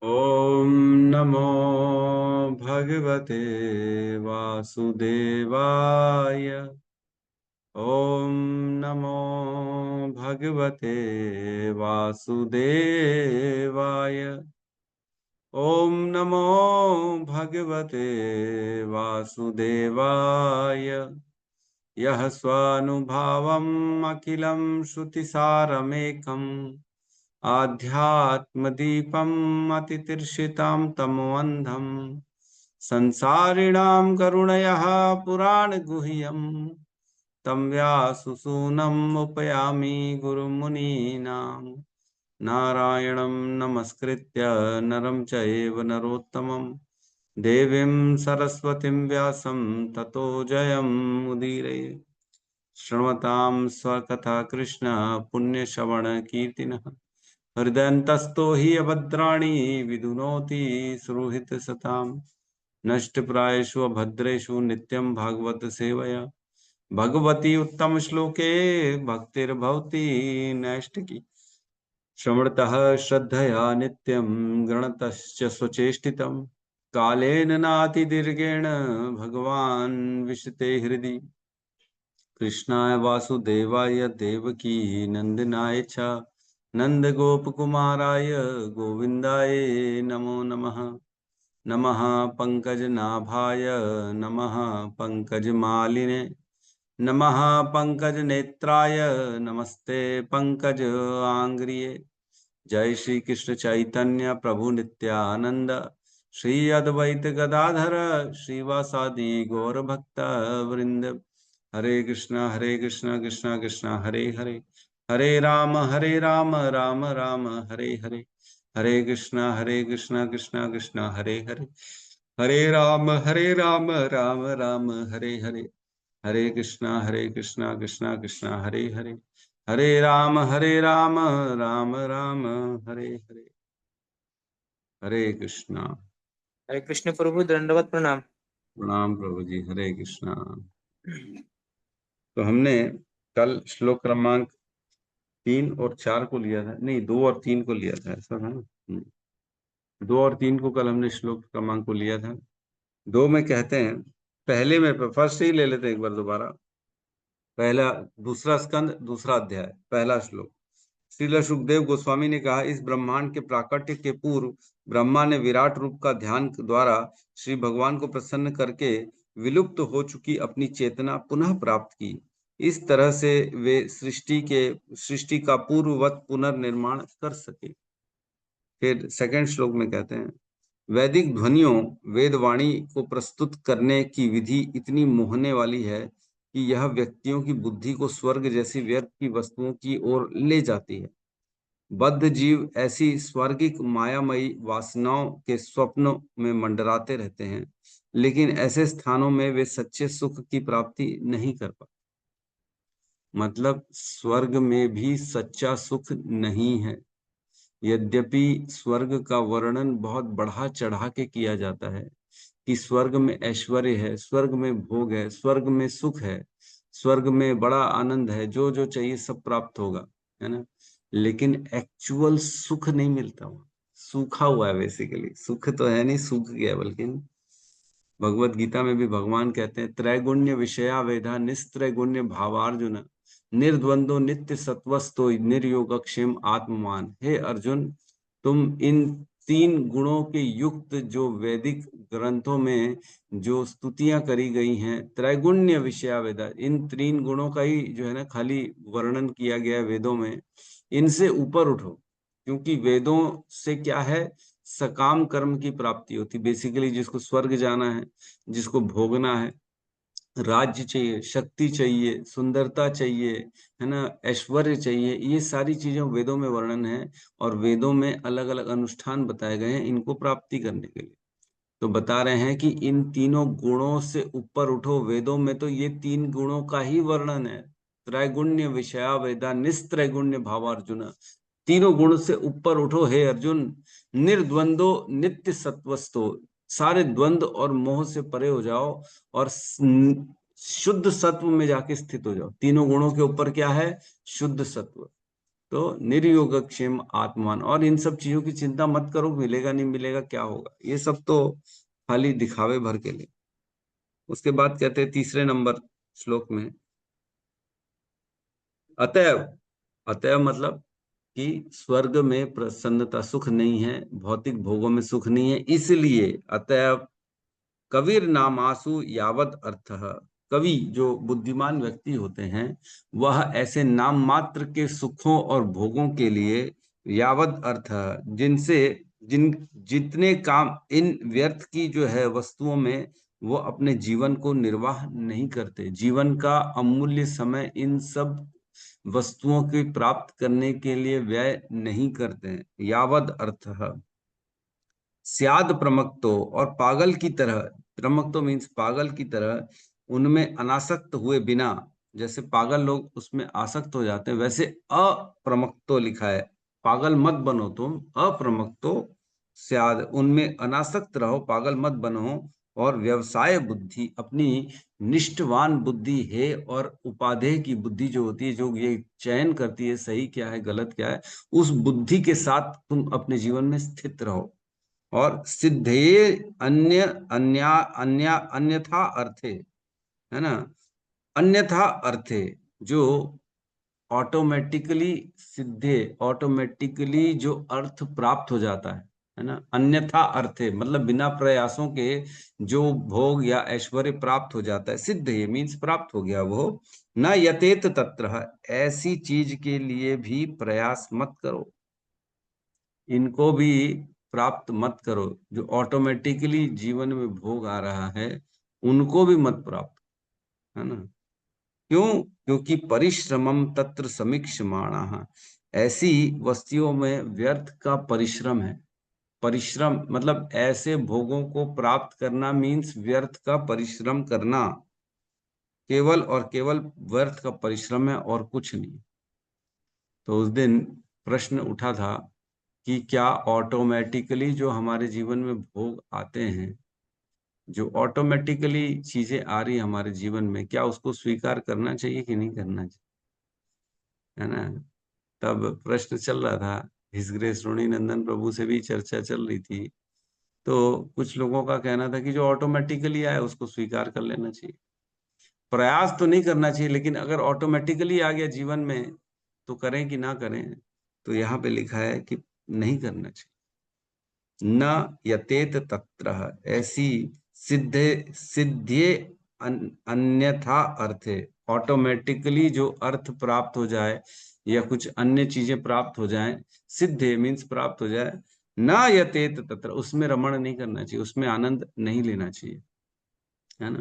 ॐ नमो भगवते वासुदेवाय। ॐ नमो भगवते वासुदेवाय। ॐ नमो भगवते वासुदेवाय। यः स्वानुभावम् अखिलं श्रुतिसारमेकम् आध्यात्मदीपम् अतितीर्षितां तमोऽन्धम् संसारिणां करुणयः पुराणगुह्यम् तं व्याससूनम् उपयामि गुरुमुनीनां। नारायणं नमस्कृत्य नरं चैव नरोत्तमं देवीं सरस्वतीं व्यासं ततो जयमुदीरये। शृण्वतां स्वकथा कृष्ण पुण्यश्रवणकीर्तिनः। हृदयन्तस्तो हि अभद्राणि विदुनोति सुहृतसताम्। नष्टप्रायेषु अभद्रेषु नित्यं भागवत सेवया भगवती उत्तम श्लोके भक्तिर्भवति नैष्टिकी। श्रवणतः श्रद्धया नित्यं गणतश्च स्वचेष्टितम् कालेन नातिदीर्घेण भगवान् विशते हृदि। कृष्णाय वासुदेवाय देवकी नंदनाय च नंदगोपकुमाराय गोविन्दाय नमो नमः। नमः पंकजनाभाय नमः पंकजमालिने नमः पंकजनेत्राय नमस्ते पंकजांग्रिये। जय श्री कृष्ण चैतन्य प्रभु नित्यानंद श्री अद्वैत गदाधर श्रीवासादि गौर भक्त वृंद। हरे कृष्णा कृष्णा कृष्णा हरे हरे, हरे राम राम राम हरे हरे। हरे कृष्णा कृष्णा कृष्णा हरे हरे, हरे राम राम राम हरे हरे। हरे कृष्णा कृष्णा कृष्णा हरे हरे, हरे राम राम राम हरे हरे। हरे कृष्णा। हरे कृष्ण प्रभु, दंडवत प्रणाम। प्रणाम प्रभु जी। हरे कृष्णा। तो हमने कल श्लोक क्रमांक 3 और 4 को लिया था, नहीं 2 और 3 को लिया था, ऐसा था ना। 2 और 3 को कल हमने श्लोक क्रमांक को लिया था। 2 में कहते हैं, पहले में फर्स्ट से ही ले लेते हैं एक बार दोबारा। पहला, दूसरा स्कंद, दूसरा अध्याय, पहला श्लोक। श्रील सुखदेव गोस्वामी ने कहा, इस ब्रह्मांड के प्राकट्य के पूर्व ब्रह्मा ने विराट रूप का ध्यान द्वारा श्री भगवान को प्रसन्न करके विलुप्त हो चुकी अपनी चेतना पुनः प्राप्त की। इस तरह से वे सृष्टि का पूर्ववत पुनर्निर्माण कर सके। फिर सेकंड श्लोक में कहते हैं, वैदिक ध्वनियों वेदवाणी को प्रस्तुत करने की विधि इतनी मोहने वाली है कि यह व्यक्तियों की बुद्धि को स्वर्ग जैसी व्यर्थ की वस्तुओं की ओर ले जाती है। बद्ध जीव ऐसी स्वर्गिक मायामयी वासनाओं के स्वप्नों में मंडराते रहते हैं, लेकिन ऐसे स्थानों में वे सच्चे सुख की प्राप्ति नहीं कर पाते। मतलब स्वर्ग में भी सच्चा सुख नहीं है। यद्यपि स्वर्ग का वर्णन बहुत बढ़ा चढ़ा के किया जाता है कि स्वर्ग में ऐश्वर्य है, स्वर्ग में भोग है, स्वर्ग में सुख है, स्वर्ग में बड़ा आनंद है, जो जो चाहिए सब प्राप्त होगा, है ना। लेकिन एक्चुअल सुख नहीं मिलता, वहां सूखा हुआ है। बेसिकली सुख तो है नहीं, सूख गया। बल्कि भगवत गीता में भी भगवान कहते हैं, त्रैगुण्य विषया वेदा निस्त्रैगुण्य भावार्जुन निर्द्वंदो नित्य सत्वस्तो निर्योगक्षेम आत्मवान। हे अर्जुन, तुम इन 3 गुणों के युक्त जो वैदिक ग्रंथों में जो स्तुतियां करी गई हैं, त्रैगुण्य विषया वेदा, इन 3 गुणों का ही जो है ना खाली वर्णन किया गया है वेदों में। इनसे ऊपर उठो, क्योंकि वेदों से क्या है, सकाम कर्म की प्राप्ति होती। बेसिकली जिसको स्वर्ग जाना है, जिसको भोगना है, राज्य चाहिए, शक्ति चाहिए, सुंदरता चाहिए, है ना, ऐश्वर्य चाहिए, ये सारी चीजें वेदों में वर्णन है। और वेदों में अलग अलग अनुष्ठान बताए गए हैं इनको प्राप्ति करने के लिए। तो बता रहे हैं कि इन तीनों गुणों से ऊपर उठो। वेदों में तो ये 3 गुणों का ही वर्णन है। त्रैगुण्य विषया वेदा निस्त्रैगुण्य भावार्जुन, तीनों गुण से ऊपर उठो हे अर्जुन। निर्द्वंदो नित्य सत्वस्तो, सारे द्वंद्व और मोह से परे हो जाओ और शुद्ध सत्व में जाके स्थित हो जाओ। तीनों गुणों के ऊपर क्या है? शुद्ध सत्व। तो निर्योगक्षेम आत्मान, और इन सब चीजों की चिंता मत करो, मिलेगा नहीं मिलेगा क्या होगा, ये सब तो खाली दिखावे भर के लिए। उसके बाद कहते हैं तीसरे नंबर श्लोक में, अतएव, अतएव मतलब कि स्वर्ग में प्रसन्नता सुख नहीं है, भौतिक भोगों में सुख नहीं है, इसलिए अतएव कबीर नामासु यावद अर्थ, कवि जो बुद्धिमान व्यक्ति होते हैं वह ऐसे नाम मात्र के सुखों और भोगों के लिए यावद अर्थ, जिनसे जिन जितने काम इन व्यर्थ की जो है वस्तुओं में वो अपने जीवन को निर्वाह नहीं करते, जीवन का अमूल्य समय इन सब वस्तुओं की प्राप्त करने के लिए व्यय नहीं करते हैं, यावद अर्थ। स्याद प्रमक्तो, और पागल की तरह, प्रमक्तो मीन्स पागल की तरह उनमें अनासक्त हुए बिना, जैसे पागल लोग उसमें आसक्त हो जाते हैं वैसे अप्रमक्तो लिखा है, पागल मत बनो तुम, अप्रमक्तो स्याद, उनमें अनासक्त रहो, पागल मत बनो, और व्यवसाय बुद्धि, अपनी निष्ठवान बुद्धि है और उपादेय की बुद्धि जो होती है, जो ये चयन करती है सही क्या है गलत क्या है, उस बुद्धि के साथ तुम अपने जीवन में स्थित रहो। और सिद्धे अन्य अन्या अन्या अन्यथा अर्थे, है ना, अन्यथा अर्थे, जो ऑटोमेटिकली सिद्धे, ऑटोमेटिकली जो अर्थ प्राप्त हो जाता है ना, अन्यथा अर्थे मतलब बिना प्रयासों के जो भोग या ऐश्वर्य प्राप्त हो जाता है, सिद्ध ये मीन्स प्राप्त हो गया वो, न यतेत तत्र, ऐसी चीज के लिए भी प्रयास मत करो, इनको भी प्राप्त मत करो, जो ऑटोमेटिकली जीवन में भोग आ रहा है उनको भी मत प्राप्त, है ना, क्यों, क्योंकि परिश्रमम तत्र समीक्षमाणः, ऐसी वस्तुओं में व्यर्थ का परिश्रम है, परिश्रम मतलब ऐसे भोगों को प्राप्त करना मीन्स व्यर्थ का परिश्रम करना, केवल और केवल व्यर्थ का परिश्रम है और कुछ नहीं। तो उस दिन प्रश्न उठा था कि क्या ऑटोमेटिकली जो हमारे जीवन में भोग आते हैं, जो ऑटोमेटिकली चीजें आ रही हमारे जीवन में, क्या उसको स्वीकार करना चाहिए कि नहीं करना चाहिए, है ना। तब प्रश्न चल रहा था, हिस ग्रेस रोणी नंदन प्रभु से भी चर्चा चल रही थी, तो कुछ लोगों का कहना था कि जो ऑटोमेटिकली आए उसको स्वीकार कर लेना चाहिए, प्रयास तो नहीं करना चाहिए, लेकिन अगर ऑटोमेटिकली आ गया जीवन में तो करें कि ना करें, तो यहाँ पे लिखा है कि नहीं करना चाहिए, न यतेत तत्र, ऐसी सिद्धे सिद्धे अन्यथा अर्थे, ऑटोमेटिकली जो अर्थ प्राप्त हो जाए या कुछ अन्य चीजें प्राप्त हो जाएं, सिद्धे मीन्स प्राप्त हो जाए, न यतेत तत्र, उसमें रमण नहीं करना चाहिए, उसमें आनंद नहीं लेना चाहिए, है ना,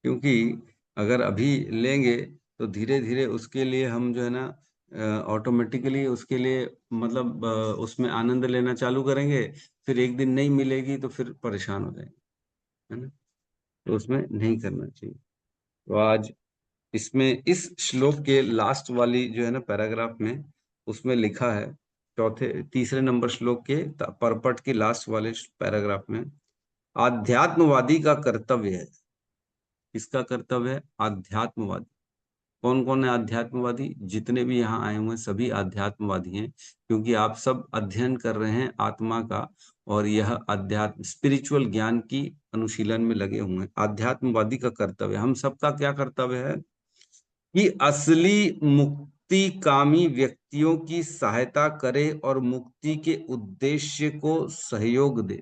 क्योंकि अगर अभी लेंगे तो धीरे धीरे उसके लिए हम जो है ना ऑटोमेटिकली उसके लिए मतलब उसमें आनंद लेना चालू करेंगे, फिर एक दिन नहीं मिलेगी तो फिर परेशान हो जाएंगे, है ना, तो उसमें नहीं करना चाहिए। तो आज इसमें इस श्लोक के लास्ट वाली जो है ना पैराग्राफ में उसमें लिखा है, चौथे तीसरे नंबर श्लोक के परपट के लास्ट वाले पैराग्राफ में, आध्यात्मवादी का कर्तव्य है, किसका कर्तव्य है, आध्यात्मवादी, कौन कौन है आध्यात्मवादी, जितने भी यहाँ आए हुए हैं सभी आध्यात्मवादी हैं, क्योंकि आप सब अध्ययन कर रहे हैं आत्मा का, और यह अध्यात्म स्पिरिचुअल ज्ञान की अनुशीलन में लगे हुए हैं। आध्यात्मवादी का कर्तव्य, हम सबका क्या कर्तव्य है कि असली मुक्ति कामी व्यक्तियों की सहायता करे और मुक्ति के उद्देश्य को सहयोग दे।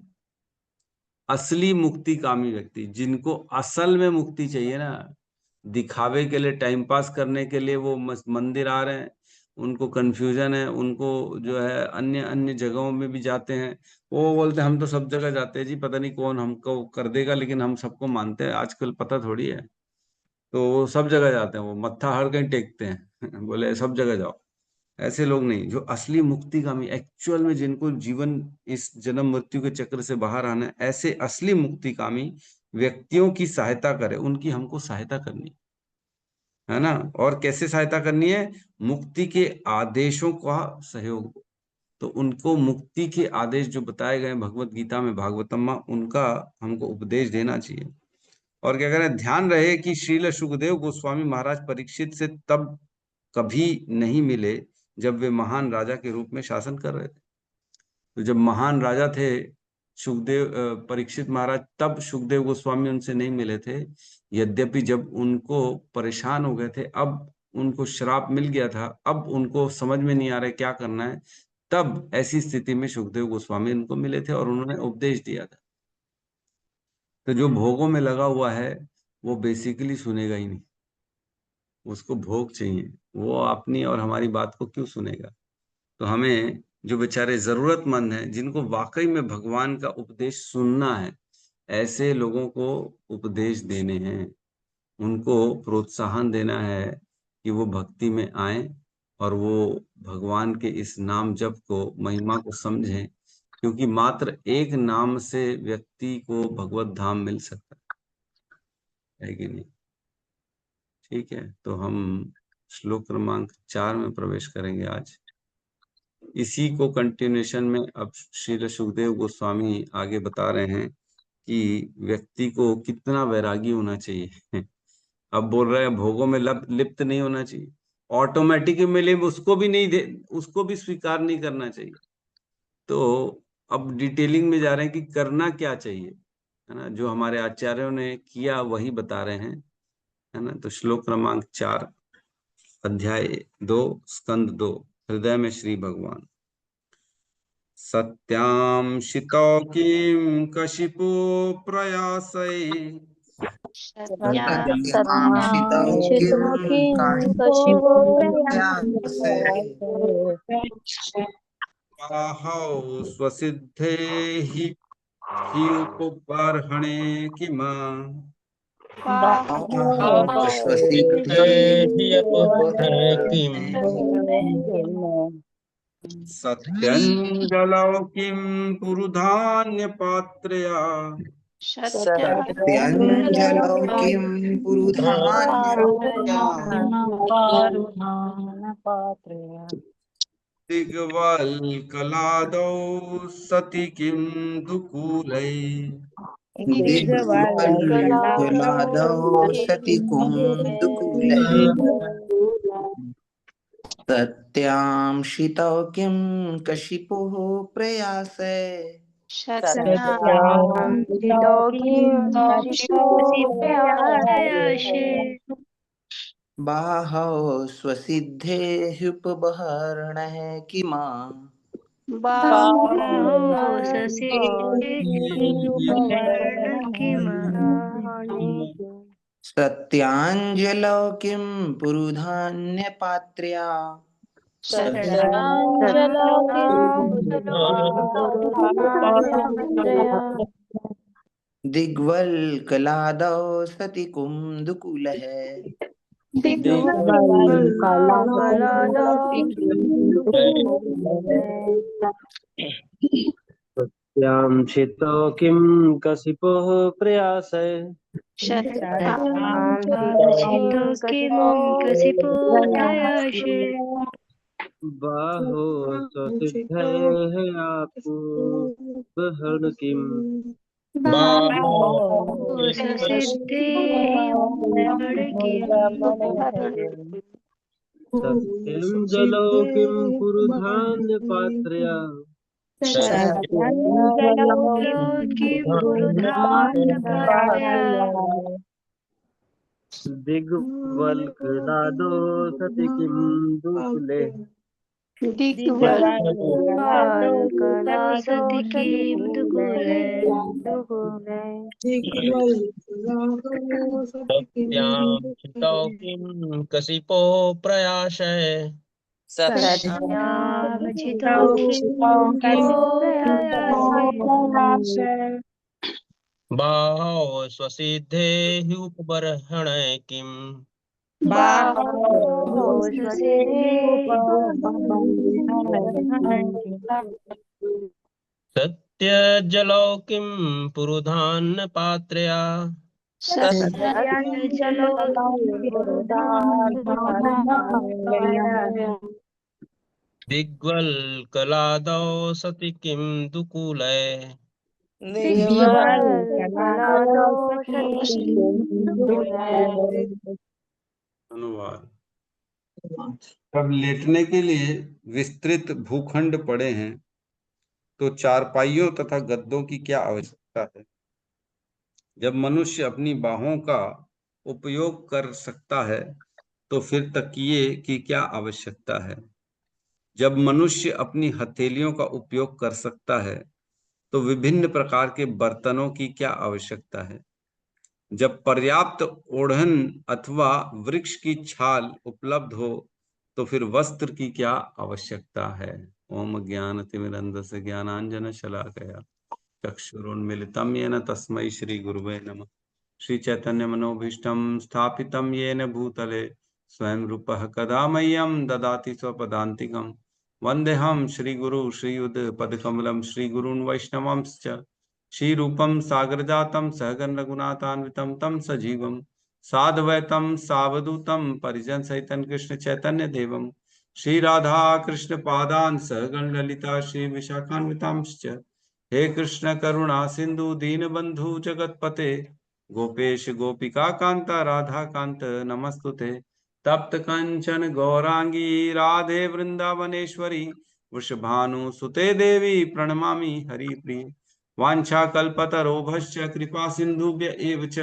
असली मुक्ति कामी व्यक्ति, जिनको असल में मुक्ति चाहिए ना, दिखावे के लिए टाइम पास करने के लिए वो मंदिर आ रहे हैं, उनको कंफ्यूजन है, उनको जो है अन्य अन्य जगहों में भी जाते हैं, वो बोलते हैं हम तो सब जगह जाते हैं जी, पता नहीं कौन हमको कर देगा लेकिन हम सबको मानते हैं, आजकल पता थोड़ी है, तो वो सब जगह जाते हैं, वो मत्था हर कहीं टेकते हैं बोले सब जगह जाओ। ऐसे लोग नहीं, जो असली मुक्तिगामी एक्चुअल में जिनको जीवन इस जन्म मृत्यु के चक्र से बाहर आना है, ऐसे असली मुक्तिकामी व्यक्तियों की सहायता करे, उनकी हमको सहायता करनी है ना, और कैसे सहायता करनी है, मुक्ति के आदेशों का सहयोग, तो उनको मुक्ति के आदेश जो बताए गए भगवत गीता में भागवतम, उनका हमको उपदेश देना चाहिए। और क्या करें, ध्यान रहे कि श्रील सुखदेव गोस्वामी महाराज परीक्षित से तब कभी नहीं मिले जब वे महान राजा के रूप में शासन कर रहे थे। तो जब महान राजा थे परीक्षित महाराज, तब सुखदेव गोस्वामी उनसे नहीं मिले थे। यद्यपि जब उनको परेशान हो गए थे, अब उनको श्राप मिल गया था, अब उनको समझ में नहीं आ रहा क्या करना है, तब ऐसी स्थिति में सुखदेव गोस्वामी उनको मिले थे और उन्होंने उपदेश दिया था। तो जो भोगों में लगा हुआ है वो बेसिकली सुनेगा ही नहीं, उसको भोग चाहिए, वो अपनी और हमारी बात को क्यों सुनेगा। तो हमें जो बेचारे जरूरतमंद हैं, जिनको वाकई में भगवान का उपदेश सुनना है, ऐसे लोगों को उपदेश देने हैं, उनको प्रोत्साहन देना है कि वो भक्ति में आए और वो भगवान के इस नाम जप को, महिमा को समझें, क्योंकि मात्र एक नाम से व्यक्ति को भगवत धाम मिल सकता है कि नहीं। ठीक है, तो हम श्लोक क्रमांक 4 में प्रवेश करेंगे आज। इसी को कंटिन्यूएशन में अब श्रील सुखदेव गोस्वामी आगे बता रहे हैं कि व्यक्ति को कितना वैरागी होना चाहिए। अब बोल रहे हैं भोगों में लिप्त नहीं होना चाहिए, ऑटोमेटिक मिले उसको भी नहीं दे, उसको भी स्वीकार नहीं करना चाहिए। तो अब डिटेलिंग में जा रहे हैं कि करना क्या चाहिए, है ना। जो हमारे आचार्यों ने किया वही बता रहे हैं, है ना। तो श्लोक क्रमांक 4, अध्याय 2, स्कंद 2, हृदय में श्री भगवान। सत्यां शितौकीं कशिपो प्रयासै बाहौ स्वसिद्धे हि उपबर्हणे किमा सत्यञ्जलौ किं पुरुधान्यपात्रया सत्यञ्जलौ किं पुरुधान्यपात्रया दिग्वल्कलादौ सति किं दुकूलै दिग्वल्कलादौ सति कुन्दुकूलै सत्यांशितौ किं कशिपुः प्रयासै बाहौ स्वसिद्धेह्युपबर्हणः किमा सत्याञ्जलौ किं पुरुधान्यपात्रया दिग्वल्कलादौ सति कुन्दुकुलः सत्यांशितो किं कशिपोः प्रयासै बाहो स्वसिद्धेः आपुर्हण किम् सत्यञ्जलौ किं पुरुधान्यपात्रया दिग्वल्कलादौ सति किं दुकूलै सत्यांशितौ किं कशिपो प्रयासै बाहौ स्वसिद्धेह्युपबर्हणः किम् सत्यजलौ किं पुरुधान्यपात्रया दिग्वल्कलादौ सति किं दुकूलै अनुवाद। अब लेटने के लिए विस्तृत भूखंड पड़े हैं, तो चारपाइयों तथा गद्दों की क्या आवश्यकता है? जब मनुष्य अपनी बाहों का उपयोग कर सकता है, तो फिर तकिए की क्या आवश्यकता है? जब मनुष्य अपनी हथेलियों का उपयोग कर सकता है, तो विभिन्न प्रकार के बर्तनों की क्या आवश्यकता है? जब पर्याप्त ओढ़न अथवा वृक्ष की छाल उपलब्ध हो, तो फिर वस्त्र की क्या आवश्यकता है? ओम ज्ञानतिमिरन्धस्य ज्ञानांजन शलाकया चक्षुरुन्मीलितं येन तस्मै श्री गुरुवे नमः। श्री चैतन्य मनोभीष्टं स्थापितं येन भूतले स्वयं रूपः कदा मह्यं ददाति स्वपदान्तिकं। वन्देऽहं श्रीगुरु श्रीयुतपदकमलं श्रीगुरून् वैष्णवांश्च श्रीरूपं सागरजातं सहगण रघुनाथान्वितं तं सजीवं साद्वैतं सावधूतं परिजनसहितं कृष्ण चैतन्य देवं श्री राधा कृष्ण पादान् सहगण ललिता श्री विशाखान्वितांश्च। हे कृष्ण करुणा सिंधु दीनबंधु जगतपते गोपेश गोपिका कांता राधा कांत नमस्तुते। तप्त कंचन गौरांगी राधे वृंदावनेश्वरी वृषभानुसुते देवी प्रणमामि हरिप्रिय। वाञ्छाकल्पतरोभश्च कृपा सिन्धुभ्य एव च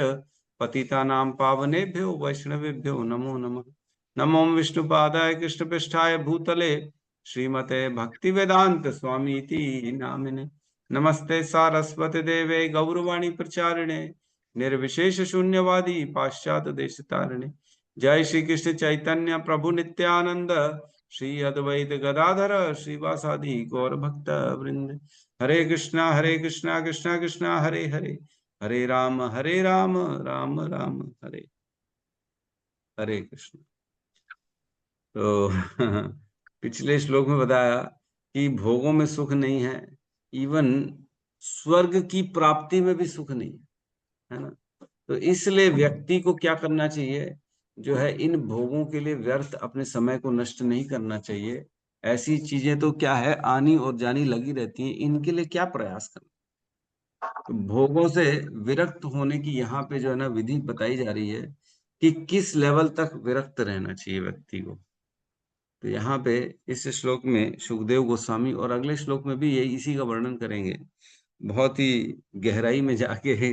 पतितानां पावनेभ्यो वैष्णवेभ्यो नमो नमः। नमो विष्णुपादाय कृष्णपृष्ठाय भूतले श्रीमते भक्तिवेदांत स्वामीति नामिने। नमस्ते सारस्वती देवे गौरवाणी प्रचारिणे निर्विशेष शून्यवादी पाश्चात्य देश तारिणे। जय श्री कृष्ण चैतन्य प्रभु नित्यानंद श्री अद्वैत गदाधर श्रीवासादि गौर भक्त वृंद। हरे कृष्णा कृष्णा कृष्णा हरे हरे, हरे राम राम राम हरे हरे कृष्ण। तो पिछले श्लोक में बताया कि भोगों में सुख नहीं है, इवन स्वर्ग की प्राप्ति में भी सुख नहीं है ना। तो इसलिए व्यक्ति को क्या करना चाहिए, जो है इन भोगों के लिए व्यर्थ अपने समय को नष्ट नहीं करना चाहिए। ऐसी चीजें तो क्या है, आनी और जानी लगी रहती हैं, इनके लिए क्या प्रयास करना। तो भोगों से विरक्त होने की यहाँ पे जो है ना विधि बताई जा रही है कि किस लेवल तक विरक्त रहना चाहिए व्यक्ति को। तो यहाँ पे इस श्लोक में सुखदेव गोस्वामी और अगले श्लोक में भी यही इसी का वर्णन करेंगे, बहुत ही गहराई में जाके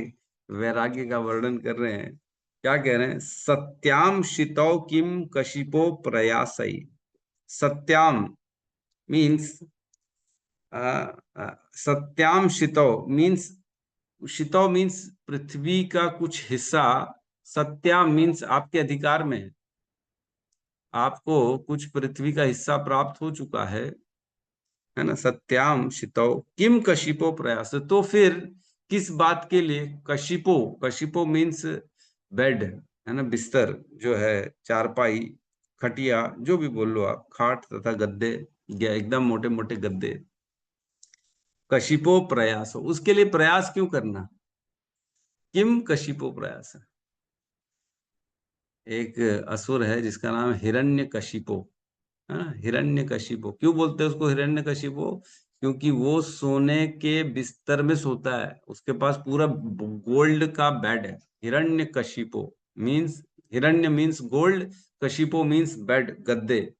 वैराग्य का वर्णन कर रहे हैं। क्या कह रहे हैं? सत्याम शितौ किम कशिपो प्रयासई। सत्याम मीन्स सत्याम शितौ मीन्स, शितौ मीन्स पृथ्वी का कुछ हिस्सा, सत्याम मीन्स आपके अधिकार में है, आपको कुछ पृथ्वी का हिस्सा प्राप्त हो चुका है ना। सत्याम शितौ किम कशिपो प्रयास, तो फिर किस बात के लिए? कशिपो, कशिपो मीन्स बेड है ना, बिस्तर जो है, चारपाई, खटिया, जो भी बोल लो आप, खाट तथा गद्दे, या एकदम मोटे मोटे गद्दे। कशिपो प्रयास, उसके लिए प्रयास क्यों करना? किम कशिपो प्रयास। एक असुर है जिसका नाम हिरण्यकशिपो, है ना। हिरण्यकशिपो क्यों बोलते हैं उसको हिरण्यकशिपो? क्योंकि वो सोने के बिस्तर में सोता है, उसके पास पूरा गोल्ड का बेड है। हिरण्यकशिपो मीन्स, हिरण्य मीन्स गोल्ड, कशिपो मीन्स बेड, गद्दे,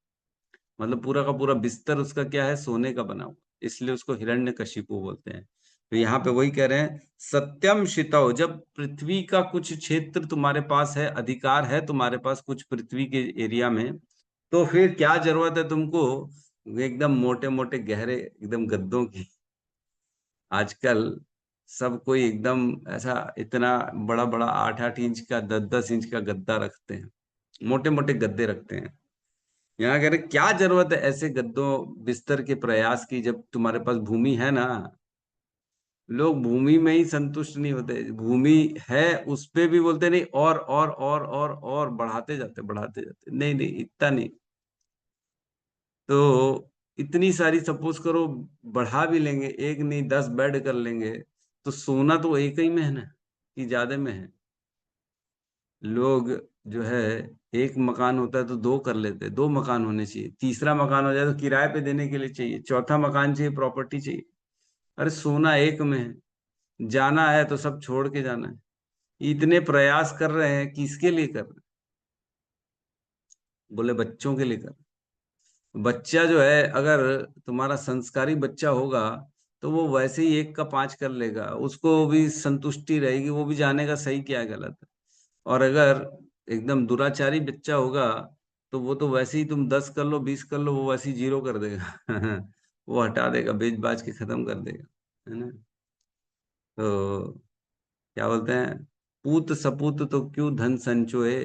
मतलब पूरा का पूरा बिस्तर उसका क्या है, सोने का बना हुआ, इसलिए उसको हिरण्यकशिपु बोलते हैं। तो यहाँ पे वही कह रहे हैं, सत्यम शितौ, जब पृथ्वी का कुछ क्षेत्र तुम्हारे पास है, अधिकार है तुम्हारे पास कुछ पृथ्वी के एरिया में, तो फिर क्या जरूरत है तुमको एकदम मोटे मोटे गहरे एकदम गद्दों की। आजकल सब कोई एकदम ऐसा इतना बड़ा बड़ा 8-8 इंच का 10-10 इंच का गद्दा रखते हैं, मोटे मोटे गद्दे रखते हैं। यहाँ कह रहे क्या जरूरत है ऐसे गद्दों बिस्तर के प्रयास की, जब तुम्हारे पास भूमि है ना। लोग भूमि में ही संतुष्ट नहीं होते, भूमि है उस पे भी बोलते नहीं, और बढ़ाते जाते, नहीं नहीं इतना नहीं। तो इतनी सारी सपोज करो बढ़ा भी लेंगे, एक नहीं 10 बेड कर लेंगे, तो सोना तो एक ही में है ना कि ज्यादा में है। लोग जो है, एक मकान होता है तो 2 कर लेते हैं, 2 मकान होने चाहिए, तीसरा मकान हो जाए तो किराए पे देने के लिए चाहिए, चौथा मकान चाहिए, प्रॉपर्टी चाहिए। अरे सोना एक में है, जाना है तो सब छोड़ के जाना है। इतने प्रयास कर रहे हैं, किसके लिए कर रहे हैं? बोले बच्चों के लिए कर। बच्चा जो है, अगर तुम्हारा संस्कारी बच्चा होगा तो वो वैसे ही 1 का 5 कर लेगा, उसको भी संतुष्टि रहेगी, वो भी जानेगा सही क्या है गलत है। और अगर एकदम दुराचारी बच्चा होगा तो वो तो वैसे ही तुम 10 कर लो 20 कर लो, वो वैसे ही 0 कर देगा वो हटा देगा, बेच बाच के खत्म कर देगा, है ना। तो क्या बोलते हैं, पूत सपूत तो क्यों धन संचोए,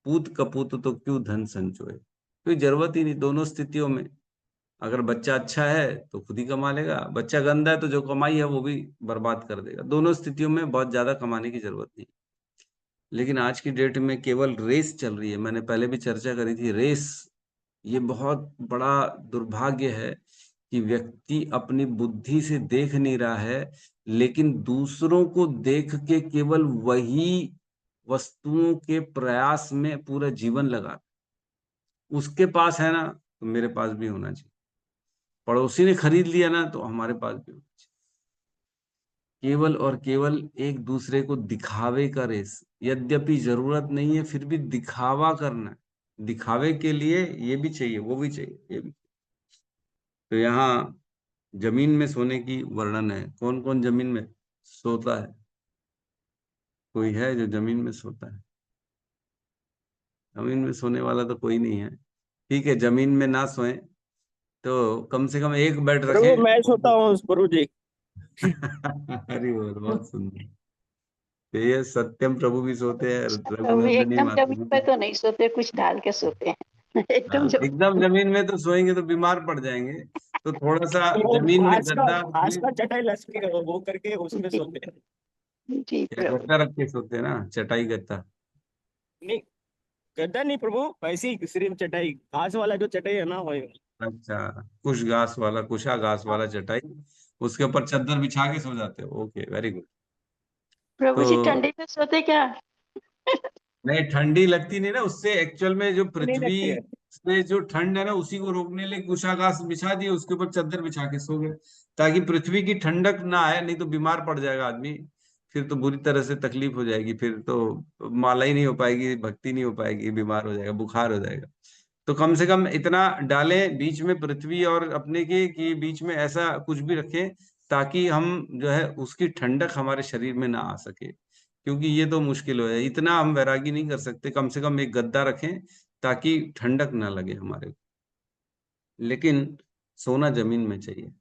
पूत कपूत तो क्यों धन संचोए। कोई जरूरत ही नहीं दोनों स्थितियों में। अगर बच्चा अच्छा है तो खुद ही कमा लेगा, बच्चा गंदा है तो जो कमाई है वो भी बर्बाद कर देगा। दोनों स्थितियों में बहुत ज्यादा कमाने की जरूरत नहीं। लेकिन आज की डेट में केवल रेस चल रही है, मैंने पहले भी चर्चा करी थी, रेस। ये बहुत बड़ा दुर्भाग्य है कि व्यक्ति अपनी बुद्धि से देख नहीं रहा है, लेकिन दूसरों को देख के केवल वही वस्तुओं के प्रयास में पूरा जीवन लगा। उसके पास है ना तो मेरे पास भी होना चाहिए, पड़ोसी ने खरीद लिया ना तो हमारे पास भी होना चाहिए। केवल और केवल एक दूसरे को दिखावे का रेस, यद्यपि जरूरत नहीं है फिर भी दिखावा करना है। दिखावे के लिए ये भी चाहिए वो भी चाहिए ये भी। तो यहाँ जमीन में सोने की वर्णन है। कौन कौन जमीन में सोता है? कोई है जो जमीन में सोता है? जमीन में सोने वाला तो कोई नहीं है। ठीक है, जमीन में ना सोए तो कम से कम एक बेड प्रभु रखें। मैं सोता हूँ प्रभु जी। अरे बहुत सुंदर। तो ये सत्यम प्रभु भी सोते हैं, वो रघुनंदनी एकदम माता जमीन भी। पे तो नहीं सोते, कुछ डाल के सोते हैं एकदम हाँ, जमीन। एकदम जमीन में तो सोएंगे तो बीमार पड़ जाएंगे। तो थोड़ा सा वो जमीन में घास का गद्दा घास का चटाई लचकी वो करके उसमें जी सोते हैं। जी या प्रभु। गद्दा रख के सोते हैं ना, चटाई गद्दा। नहीं, गद्दा नहीं प्रभु, वैसे ही सिर्फ चटाई, घास वाला जो चटाई है ना वही। अच्छा, कुश घास वाला, कुशा घास वाला चटाई, उसके ऊपर चादर बिछा के सो जाते हो। Okay, very good. Prabhu ji तो ठंडी पे सोते क्या? नहीं, ठंडी लगती नहीं ना उससे, एक्चुअल में जो नहीं पृथ्वी लगती है। से जो ठंड है ना उसी को रोकने लिए कुशाघास बिछा दिए, उसके ऊपर चादर बिछा के सो गए, ताकि पृथ्वी की ठंडक ना आए, नहीं तो बीमार पड़ जाएगा आदमी। फिर तो बुरी तरह से तकलीफ हो जाएगी, फिर तो माला ही नहीं हो पाएगी, भक्ति नहीं हो पाएगी, बीमार हो जाएगा, बुखार हो जाएगा। तो कम से कम इतना डालें बीच में पृथ्वी और अपने के कि बीच में ऐसा कुछ भी रखें ताकि हम जो है उसकी ठंडक हमारे शरीर में ना आ सके। क्योंकि ये तो मुश्किल हो जाए, इतना हम वैरागी नहीं कर सकते, कम से कम एक गद्दा रखें ताकि ठंडक ना लगे हमारे को। लेकिन सोना जमीन में चाहिए,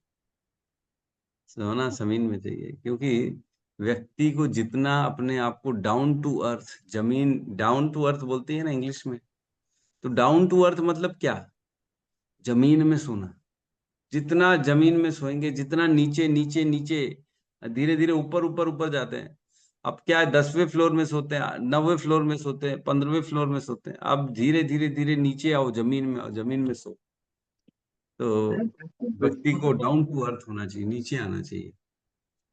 सोना जमीन में चाहिए, क्योंकि व्यक्ति को जितना अपने आप को डाउन टू अर्थ, जमीन डाउन टू अर्थ बोलती है ना इंग्लिश में, तो डाउन टू अर्थ मतलब क्या? जमीन में सोना। जितना जमीन में सोएंगे, जितना नीचे नीचे नीचे, धीरे धीरे ऊपर ऊपर ऊपर जाते हैं। अब क्या है, 10वें फ्लोर में सोते हैं, 9वें फ्लोर में सोते हैं, 15वें फ्लोर में सोते हैं, अब धीरे धीरे धीरे नीचे आओ, जमीन में आओ, जमीन में सो। तो व्यक्ति को डाउन टू अर्थ होना चाहिए, नीचे आना चाहिए।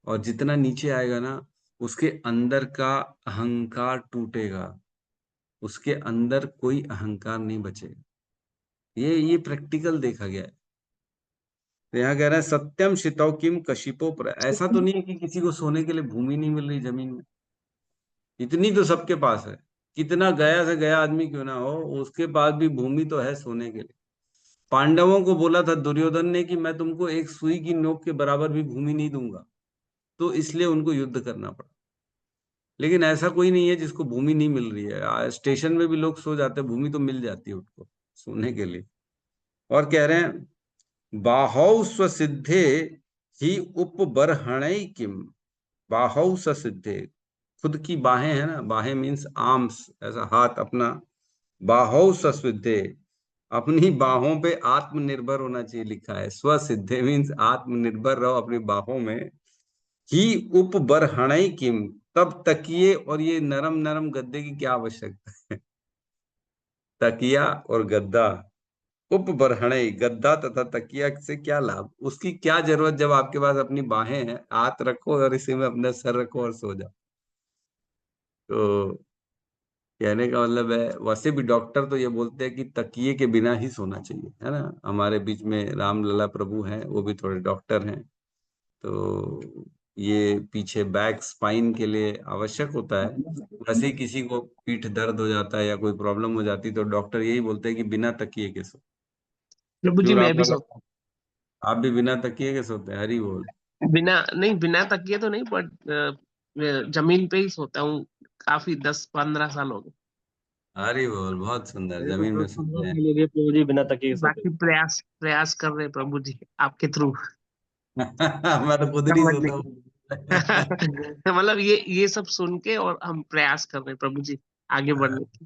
और जितना नीचे आएगा ना, उसके अंदर का अहंकार टूटेगा, उसके अंदर कोई अहंकार नहीं बचेगा। ये प्रैक्टिकल देखा गया है। तो यहाँ कह रहा है सत्यम शितौ किम कशिपो पर। ऐसा तो नहीं है कि किसी को सोने के लिए भूमि नहीं मिल रही जमीन में, इतनी तो सबके पास है। कितना गया से गया आदमी क्यों ना हो, उसके पास भी भूमि तो है सोने के लिए। पांडवों को बोला था दुर्योधन ने कि मैं तुमको एक सुई की नोक के बराबर भी भूमि नहीं दूंगा, तो इसलिए उनको युद्ध करना पड़ा। लेकिन ऐसा कोई नहीं है जिसको भूमि नहीं मिल रही है, स्टेशन में भी लोग सो जाते हैं, भूमि तो मिल जाती है उनको सोने के लिए। और कह रहे हैं बाहौ स्वसिद्धे ही उपबरहणै किम। बाहौ ससिद्धे, खुद की बाहें है ना, बाहें मीन्स आर्म्स, ऐसा हाथ अपना। बाहौ ससिद्धे, अपनी बाहों पे आत्मनिर्भर होना चाहिए, लिखा है। स्वसिद्धे मीन्स आत्मनिर्भर रहो अपनी बाहों में। ही उपबरहणै किम, तब तकिए और ये नरम नरम गद्दे की क्या आवश्यकता है? तकिया और गद्दा, उपबरहणै, गद्दा तथा तकिया से क्या लाभ, उसकी क्या जरूरत जब आपके पास अपनी बाहें हैं, हाथ रखो और इसी में अपना सर रखो और सो जाओ। तो कहने का मतलब है, वैसे भी डॉक्टर तो ये बोलते हैं कि तकिए के बिना ही सोना चाहिए, है ना। हमारे बीच में राम लला प्रभु हैं, वो भी थोड़े डॉक्टर हैं। तो ये पीछे बैक स्पाइन के लिए आवश्यक होता है। वैसे ही किसी को पीठ दर्द हो जाता है या कोई प्रॉब्लम हो जाती है तो डॉक्टर यही बोलते हैं कि बिना तकिए के सो। प्रभु जी क्यों मैं राम भी लला, आप भी बिना तकिए के सोते हैं? हरी बोल। बिना तकिए तो नहीं, बट जमीन पे ही सोता हूँ। काफी 10-15 साल हो गए। हरी बोल, बहुत सुंदर, मैं तो जमीन में 10-15 सोते हैं। साल हो गए प्रभु जी बिना तकिए के सोते बाकी प्रयास कर रहे हैं प्रभु जी आपके थ्रू मैं तो खुद नहीं समझने सोता की। हूँ। मतलब ये सब सुन के और हम प्रयास कर रहे हैं प्रभु जी आगे बढ़ने की।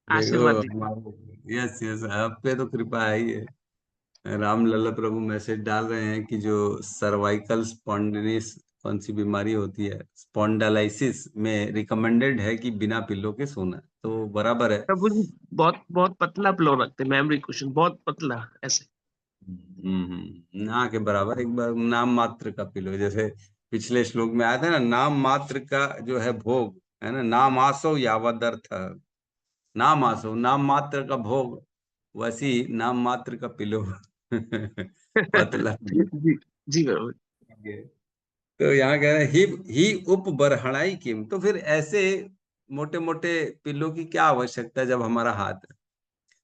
देखो आशीर्वाद दीजिए। हमारे, यस यस, आप पे तो कृपा है ही है। राम लल्ला प्रभु मैसेज डाल रहे हैं कि जो सर्वाइकल स्पॉन्डिलिस कौन सी बीमारी होती है, स्पॉन्डालाइसिस में रिकमेंडेड है कि बिना पिल्लो के सोना, तो बराबर है। प्रभु जी बहुत बहुत पतला पिलो रखते हैं, मेमोरी क्वेश्चन बहुत पतला ऐसे। ना के बराबर, एक बार नाम मात्र का पिलो, जैसे पिछले श्लोक में आया था ना, नाम मात्र का जो है भोग, है ना, नाम आसो यावदर्थ, नाम आसो, नाम मात्र का भोग, वैसी नाम मात्र का पिलो। पतला पिलो। जी जी प्रभु। तो यहाँ कह रहे हैं ही उप बरहणाई किम, तो फिर ऐसे मोटे मोटे पिल्लों की क्या आवश्यकता है जब हमारा हाथ है।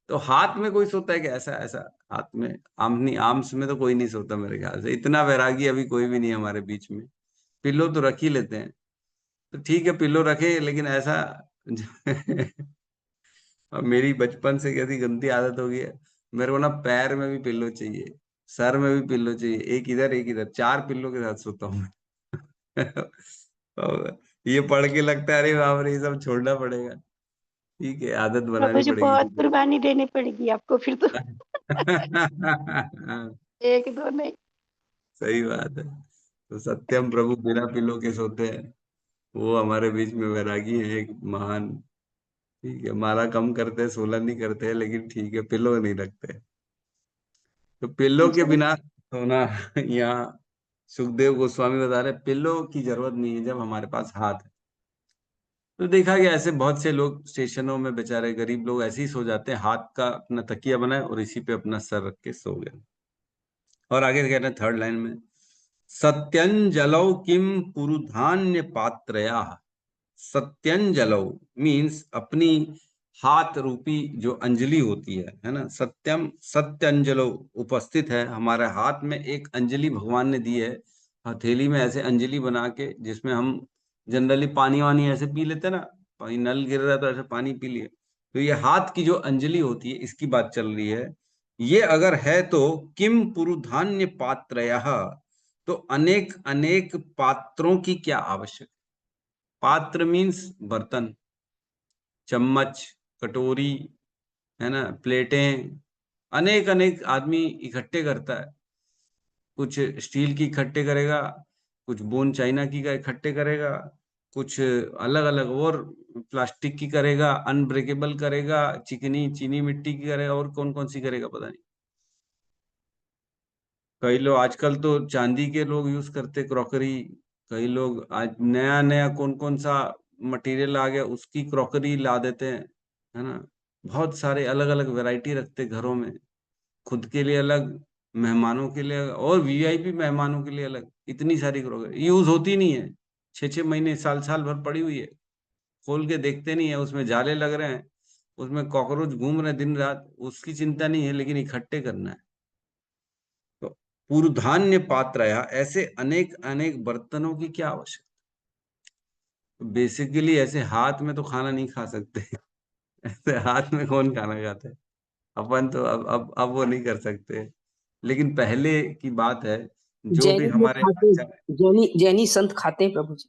तो हाथ में कोई सोता है कि ऐसा ऐसा हाथ में, आमनी आर्म्स में तो कोई नहीं सोता मेरे ख्याल से, इतना वैरागी अभी कोई भी नहीं है हमारे बीच में। पिल्लो तो रख ही लेते हैं, तो ठीक है पिल्लो रखे, लेकिन ऐसा अब मेरी बचपन से कैसी गंदी आदत हो गई है, मेरे को ना पैर में भी पिल्लो चाहिए, सर में भी पिल्लो चाहिए, एक इधर 4 पिल्लो के साथ सोता हूँ मैं। और ये पढ़ के लगता है अरे बाप रे, ये सब छोड़ना पड़ेगा। ठीक है, आदत प्रभु बनानी जी पड़ेगी। बहुत कुर्बानी देनी पड़ेगी आपको फिर तो। एक दो नहीं। सही बात है। तो सत्यम प्रभु बिना पिल्लो के सोते हैं, वो हमारे बीच में वैरागी है एक महान। ठीक है, माला कम करते हैं, 16 नहीं करते हैं, लेकिन ठीक है पिल्लो नहीं रखते। तो पिल्लो के बिना सोना, यहाँ सुखदेव गोस्वामी बता रहे पिल्लो की जरूरत नहीं है जब हमारे पास हाथ है। तो देखा गया ऐसे बहुत से लोग स्टेशनों में, बेचारे गरीब लोग ऐसे ही सो जाते हैं, हाथ का अपना तकिया बनाए और इसी पे अपना सर रख के सो गए। और आगे कह रहे हैं थर्ड लाइन में, सत्यंजलौ किम पुरुधान्य पात्रया। सत्यंजलौ मीन्स अपनी हाथ रूपी जो अंजलि होती है ना, सत्यम सत्यंजलौ उपस्थित है हमारे हाथ में, एक अंजलि भगवान ने दी है हथेली में, ऐसे अंजलि बना के, जिसमें हम जनरली पानी वानी ऐसे पी लेते हैं ना, पानी नल गिर रहा है तो ऐसे पानी पी लिए, तो ये हाथ की जो अंजलि होती है इसकी बात चल रही है। ये अगर है तो किम पुरुधान्य पात्रयः, तो अनेक अनेक पात्रों की क्या आवश्यक। पात्र मीन्स बर्तन, चम्मच, कटोरी, है ना, प्लेटें, अनेक अनेक आदमी इकट्ठे करता है। कुछ स्टील की इकट्ठे करेगा, कुछ बोन चाइना की का इकट्ठे करेगा, कुछ अलग अलग और प्लास्टिक की करेगा, अनब्रेकेबल करेगा, चिकनी चीनी मिट्टी की करेगा, और कौन कौन सी करेगा पता नहीं। कई लोग आजकल तो चांदी के लोग यूज करते क्रॉकरी, कई लोग आज नया नया कौन कौन सा मटेरियल आ गया उसकी क्रॉकरी ला देते हैं, है ना। बहुत सारे अलग अलग वैरायटी रखते घरों में, खुद के लिए अलग, मेहमानों के लिए अलग, और वीआईपी मेहमानों के लिए अलग, इतनी सारी क्रॉकरी यूज होती नहीं है, 6-6 महीने साल साल भर पड़ी हुई है, खोल के देखते नहीं है, उसमें जाले लग रहे हैं, उसमें कॉकरोच घूम रहे हैं दिन रात, उसकी चिंता नहीं है, लेकिन इकट्ठे करना है। तो पूर्वधान्य पात्र या ऐसे अनेक अनेक बर्तनों की क्या आवश्यकता। बेसिकली ऐसे हाथ में तो खाना नहीं खा सकते। ऐसे हाथ में कौन खाना खाता है, अपन तो अब वो नहीं कर सकते, लेकिन पहले की बात है, जो भी जैनी लोग हमारे खाते हैं, जैनी संत खाते हैं प्रभु जी।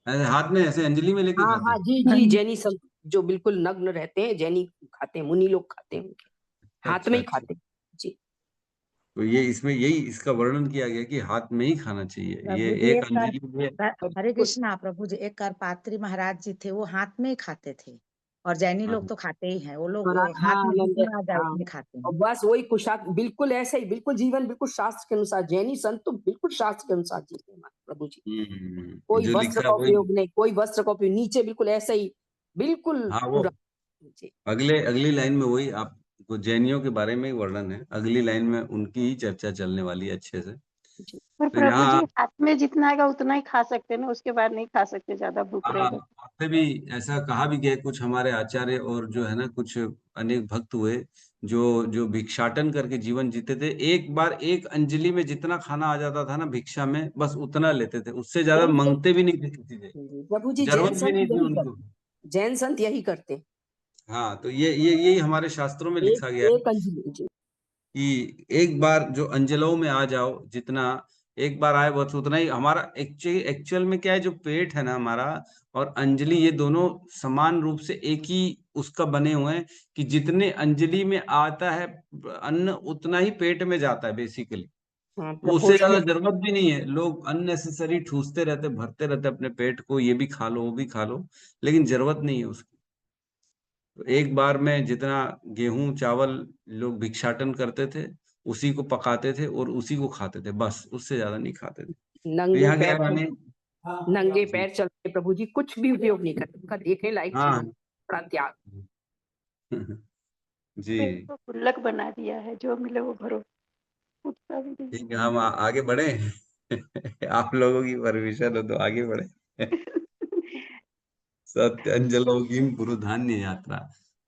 ऐसे हाथ में ऐसे अंजलि में लेके हाँ खाते हाँ हैं। जी जी, जैनी संत जो बिल्कुल नग्न रहते हैं, जैनी खाते हैं, मुनि लोग खाते हैं, उनके हाथ अच्छा में ही अच्छा, खाते हैं जी। तो ये इसमें यही इसका वर्णन किया गया कि हाथ में ही खाना चाहिए, ये प्रभु जी एक एक कार, अंजलि में। हरे कृष्णा प्रभु जी, एक कारपात्री महाराज जी थे, वो हाथ में ही खाते थे, और जैनी हाँ लोग तो खाते ही हैं, वो लोग हाथ में पराठानंद, जितना आ जाए हाँ, उतने खाते और हैं। बस वही कुशाक, बिल्कुल ऐसे ही, बिल्कुल जीवन बिल्कुल शास्त्र के अनुसार, जैनी संत तो बिल्कुल शास्त्र के अनुसार जीते हैं प्रभु जी। कोई जो वस्त्र लिखा का वही। उपयोग नहीं, कोई वस्त्र का उपयोग, नीचे बिल्कुल ऐसे ही, बिल्कुल हाँ, वो पूरा जी। अगली लाइन में वही आपको जैनियों के बारे में ही वर्णन है, अगली लाइन में उनकी ही चर्चा चलने वाली है अच्छे से। जी पर तो प्रभु जी यहाँ हाथ में जितना आएगा उतना ही खा सकते हैं ना, उसके बाद नहीं खा सकते, ज्यादा भूख रहेगा। वहाँ भी ऐसा कहा भी गया, कुछ हमारे आचार्य और जो है ना कुछ अनेक भक्त हुए जो जो भिक्षाटन करके जीवन जीते थे, एक बार एक अंजलि में जितना खाना आ जाता था ना भिक्षा में, बस उतना लेते थे, उससे ज्यादा जैन संत मांगते भी नहीं थे किसी से, प्रभु जी, जैन जरूरत भी संत नहीं थी यही उनको। करते, जैन संत यही करते। हाँ, तो ये यही हमारे शास्त्रों में एक लिखा गया है एक अंजलि जी। कि एक बार जो अंजलों में आ जाओ, जितना एक बार आए बस उतना ही हमारा। एक्चुअल में क्या है, जो पेट है ना हमारा और अंजलि, ये दोनों समान रूप से एक ही उसका बने हुए हैं कि जितने अंजलि में आता है अन्न उतना ही पेट में जाता है बेसिकली। हाँ, वो उससे ज्यादा proportionate। जरूरत भी नहीं है, लोग अननेसेसरी ठूसते रहते, भरते रहते अपने पेट को, ये भी खा लो वो भी खा लो, लेकिन जरूरत नहीं है उसकी। तो एक बार में जितना गेहूं चावल लोग भिक्षाटन करते थे उसी को पकाते थे और उसी को खाते थे, बस उससे ज्यादा नहीं खाते थे। तो नंगे यहाँ क्या पैर है माने। नंगे जी। पैर चलते प्रभु जी, कुछ भी उपयोग नहीं करते, उनका देखने लायक चीज हाँ। नहीं, बड़ा त्याग। जी। पेट को गुल्लक बना दिया है, जो मिले वो भरो, उठता भी ठीक है, हम आगे बढ़े। आप लोगों की परमिशन हो तो आगे बढ़े। नहीं। सत्यांजलो की गुरु धान्य यात्रा।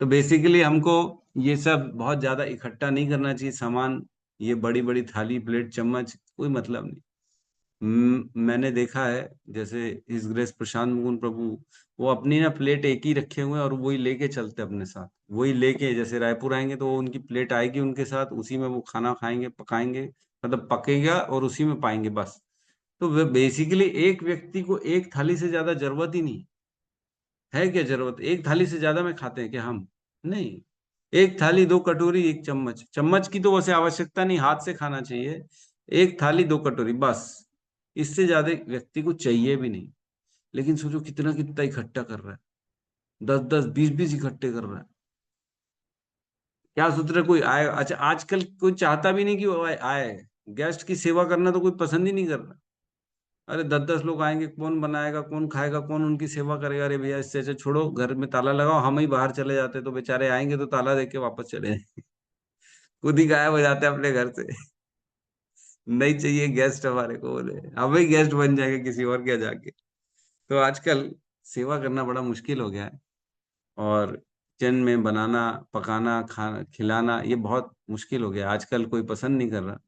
तो बेसिकली हमको ये सब बहुत ज्यादा इकट्ठा नहीं करना चाहिए सामान, ये बड़ी बड़ी थाली प्लेट चम्मच कोई मतलब नहीं। मैंने देखा है जैसे हिज ग्रेस प्रशांत मुकुंद प्रभु, वो अपनी ना प्लेट एक ही रखे हुए हैं और वही लेके चलते अपने साथ, वही लेके जैसे रायपुर आएंगे तो वो उनकी प्लेट आएगी उनके साथ, उसी में वो खाना खाएंगे पकाएंगे, मतलब पकेगा और उसी में पाएंगे बस। तो वे बेसिकली एक व्यक्ति को एक थाली से ज्यादा जरूरत ही नहीं है। क्या जरूरत, एक थाली से ज्यादा में खाते हैं क्या हम? नहीं। एक थाली दो कटोरी एक चम्मच, चम्मच की तो वैसे आवश्यकता नहीं, हाथ से खाना चाहिए। एक थाली दो कटोरी बस, इससे ज्यादा व्यक्ति को चाहिए भी नहीं। लेकिन सोचो कितना कितना इकट्ठा कर रहा है, 10 10 20 20 इकट्ठे कर रहा है। क्या सोच रहे कोई आए? अच्छा, आजकल कोई चाहता भी नहीं कि वो आए। गेस्ट की सेवा करना तो कोई पसंद ही नहीं कर रहा। अरे 10 10 लोग आएंगे, कौन बनाएगा, कौन खाएगा, कौन उनकी सेवा करेगा? अरे भैया इससे अच्छा छोड़ो, घर में ताला लगाओ, हम ही बाहर चले जाते, तो बेचारे आएंगे तो ताला देके वापस चले जाएंगे। खुद ही गायब हो जाते हैं अपने घर से। नहीं चाहिए गेस्ट हमारे को, बोले हम ही गेस्ट बन जाएंगे किसी और के जाके। तो आजकल सेवा करना बड़ा मुश्किल हो गया है, और किचन में बनाना पकाना खाना खिलाना ये बहुत मुश्किल हो गया, आजकल कोई पसंद नहीं कर रहा।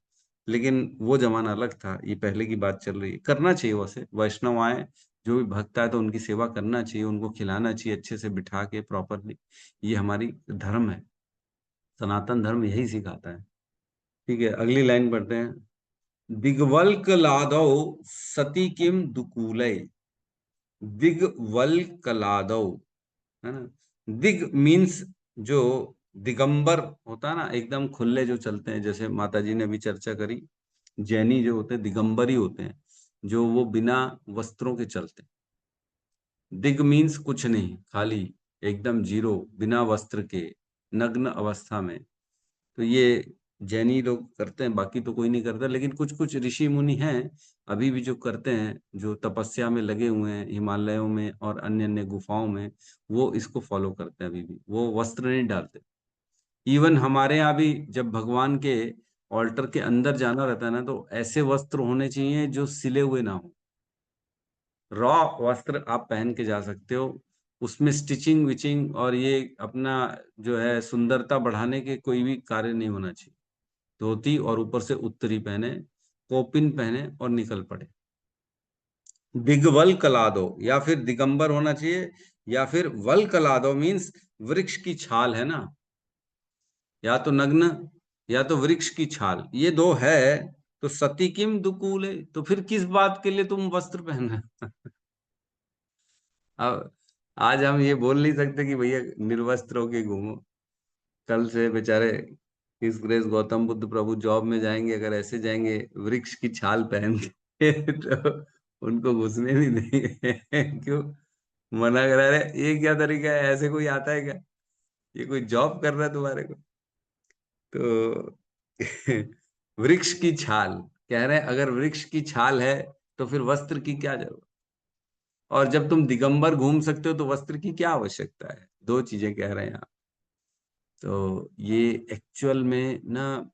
लेकिन वो जमाना अलग था, ये पहले की बात चल रही है। करना चाहिए, वैसे वैष्णव आए जो भी भक्त आए तो उनकी सेवा करना चाहिए, उनको खिलाना चाहिए अच्छे से बिठा के प्रॉपरली। ये हमारी धर्म है, सनातन धर्म यही सिखाता है। ठीक है, अगली लाइन पढ़ते हैं। दिग्वल्क लादौ सती किम दुकूलय। दिग्वल्क लादौ, है ना। दिग मीन्स जो दिगंबर होता है ना, एकदम खुले जो चलते हैं, जैसे माता जी ने अभी चर्चा करी, जैनी जो होते हैं दिगंबर ही होते हैं, जो वो बिना वस्त्रों के चलते हैं। दिग मीन्स कुछ नहीं, खाली एकदम जीरो, बिना वस्त्र के, नग्न अवस्था में। तो ये जैनी लोग करते हैं, बाकी तो कोई नहीं करता। लेकिन कुछ कुछ ऋषि मुनि हैं अभी भी जो करते हैं, जो तपस्या में लगे हुए हैं हिमालयों में और अन्य अन्य गुफाओं में, वो इसको फॉलो करते हैं अभी भी, वो वस्त्र नहीं डालते। इवन हमारे यहाँ भी जब भगवान के ऑल्टर के अंदर जाना रहता है ना, तो ऐसे वस्त्र होने चाहिए जो सिले हुए ना हो। रॉ वस्त्र आप पहन के जा सकते हो, उसमें स्टिचिंग विचिंग और ये अपना जो है सुंदरता बढ़ाने के कोई भी कार्य नहीं होना चाहिए। धोती और ऊपर से उत्तरी पहने, कोपिन पहने और निकल पड़े। दिग्वल कलादो या फिर दिगंबर होना चाहिए, या फिर वल कलादो मीन्स वृक्ष की छाल है ना, या तो नग्न या तो वृक्ष की छाल, ये दो है। तो सती किम दुकूल है, तो फिर किस बात के लिए तुम वस्त्र पहन रहे हो? अब आज हम ये बोल नहीं सकते कि भैया निर्वस्त्र होके घूमो। कल से बेचारे इस ग्रेस गौतम बुद्ध प्रभु जॉब में जाएंगे, अगर ऐसे जाएंगे वृक्ष की छाल पहन के तो उनको घुसने भी नहीं। क्यों मना करा रहे? ये क्या तरीका है? ऐसे कोई आता है क्या? ये कोई जॉब कर रहा है तुम्हारे को? तो वृक्ष की छाल कह रहे हैं, अगर वृक्ष की छाल है तो फिर वस्त्र की क्या जरूरत? और जब तुम दिगंबर घूम सकते हो तो वस्त्र की क्या आवश्यकता है? दो चीजें कह रहे हैं यहाँ। तो ये एक्चुअल में ना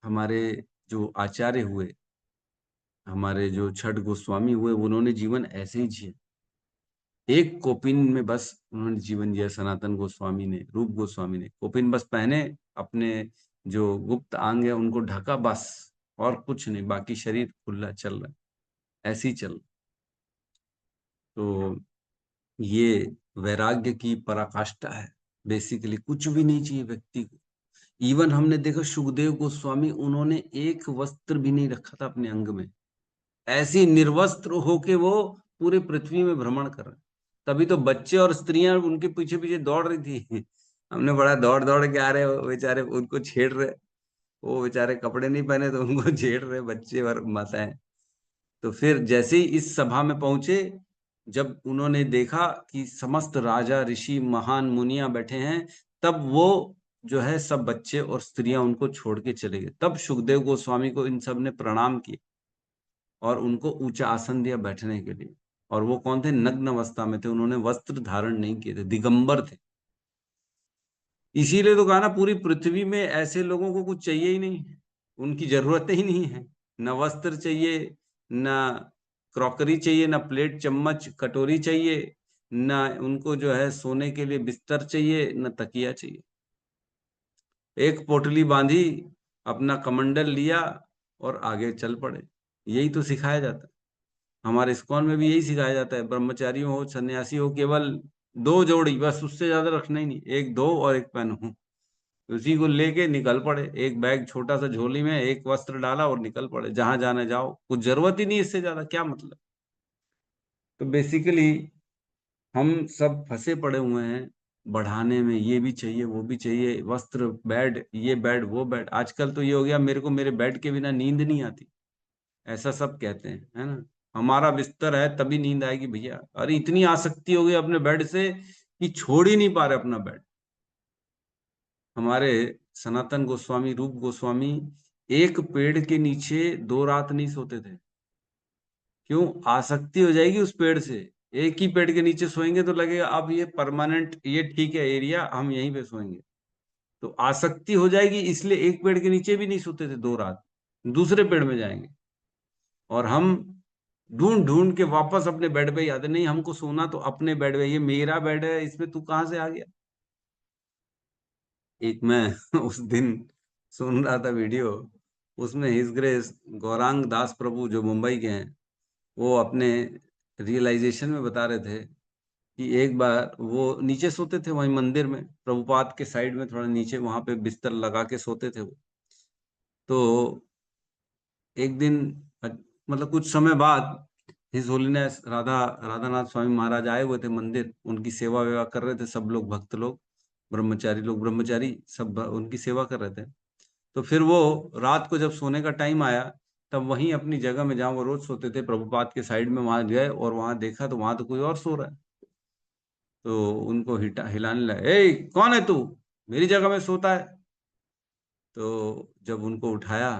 हमारे जो आचार्य हुए हमारे जो छठ गोस्वामी हुए उन्होंने जीवन ऐसे ही जिया, एक कोपिन में बस उन्होंने जीवन जिया। सनातन गोस्वामी ने, रूप गोस्वामी ने कोपिन बस पहने, अपने जो गुप्त अंग है उनको ढका बस, और कुछ नहीं, बाकी शरीर खुला चल रहा है, ऐसे ही चल। तो ये वैराग्य की पराकाष्ठा है। बेसिकली कुछ भी नहीं चाहिए व्यक्ति को। इवन हमने देखा सुखदेव गोस्वामी, उन्होंने एक वस्त्र भी नहीं रखा था अपने अंग में, ऐसी निर्वस्त्र होके वो पूरे पृथ्वी में भ्रमण कर रहे। तभी तो बच्चे और स्त्रियां उनके पीछे पीछे दौड़ रही थी। हमने बड़ा दौड़ दौड़ के आ रहे, वो बेचारे उनको छेड़ रहे, वो बेचारे कपड़े नहीं पहने तो उनको छेड़ रहे बच्चे और माताएं। तो फिर जैसे ही इस सभा में पहुंचे, जब उन्होंने देखा कि समस्त राजा ऋषि महान मुनियां बैठे हैं, तब वो जो है सब बच्चे और स्त्रियां उनको छोड़ के चले गए। तब सुखदेव गोस्वामी को इन सब ने प्रणाम किया और उनको ऊंचा आसन दिया बैठने के लिए। और वो कौन थे? नग्न अवस्था में थे, उन्होंने वस्त्र धारण नहीं किए थे, दिगंबर थे। इसीलिए तो कहा ना, पूरी पृथ्वी में ऐसे लोगों को कुछ चाहिए ही नहीं, उनकी जरूरत ही नहीं है। न वस्त्र चाहिए, न क्रॉकरी चाहिए, न प्लेट चम्मच कटोरी चाहिए, न उनको जो है सोने के लिए बिस्तर चाहिए, न तकिया चाहिए। एक पोटली बांधी, अपना कमंडल लिया और आगे चल पड़े। यही तो सिखाया जाता है। हमारे इस्कॉन में भी यही सिखाया जाता है, ब्रह्मचारी हो सन्यासी हो, केवल 2 जोड़ी बस, उससे ज्यादा रखना ही नहीं, 1 2 और 1 पेन हो, उसी को लेके निकल पड़े। एक बैग छोटा सा झोली में, एक वस्त्र डाला और निकल पड़े, जहां जाना जाओ, कुछ जरूरत ही नहीं इससे ज्यादा, क्या मतलब। तो बेसिकली हम सब फंसे पड़े हुए हैं बढ़ाने में, ये भी चाहिए वो भी चाहिए, वस्त्र, बेड, ये बेड वो बेड। आजकल तो ये हो गया, मेरे को मेरे बेड के बिना नींद नहीं आती, ऐसा सब कहते हैं, है ना। हमारा बिस्तर है तभी नींद आएगी भैया। अरे इतनी आसक्ति हो गई अपने बेड से कि छोड़ ही नहीं पा रहे अपना बेड। हमारे सनातन गोस्वामी, रूप गोस्वामी, एक पेड़ के नीचे 2 रात नहीं सोते थे। क्यों? आसक्ति हो जाएगी उस पेड़ से। एक ही पेड़ के नीचे सोएंगे तो लगेगा अब ये परमानेंट, ये ठीक है एरिया, हम यहीं पे सोएंगे। तो आसक्ति हो जाएगी, इसलिए एक पेड़ के नीचे भी नहीं सोते थे 2 रात, दूसरे पेड़ में जाएंगे। और हम ढूंढ ढूंढ के वापस अपने बेड पे ही आते, नहीं हमको सोना तो अपने बेड पे, ये मेरा बेड है, इसमें तू कहां से आ गया। एक मैं उस दिन सुन रहा था वीडियो, उसमें हिज ग्रेस गौरांग दास प्रभु जो मुंबई के हैं, वो अपने रियलाइजेशन में बता रहे थे कि एक बार वो नीचे सोते थे वहीं मंदिर में, प्रभुपाद के साइड में थोड़ा नीचे, वहां पे बिस्तर लगा के सोते थे वो। तो एक दिन मतलब कुछ समय बाद हिज होलीनेस राधानाथ स्वामी महाराज आए हुए थे मंदिर, उनकी सेवा वेवा कर रहे थे सब लोग, भक्त लोग, ब्रह्मचारी सब उनकी सेवा कर रहे थे। तो फिर वो रात को जब सोने का टाइम आया, तब वहीं अपनी जगह में जहाँ वो रोज सोते थे प्रभुपाद के साइड में, वहां गए और वहां देखा तो वहां तो कोई और सो रहा है। तो उनको हिलाने लगा, ए कौन है तू, मेरी जगह में सोता है। तो जब उनको उठाया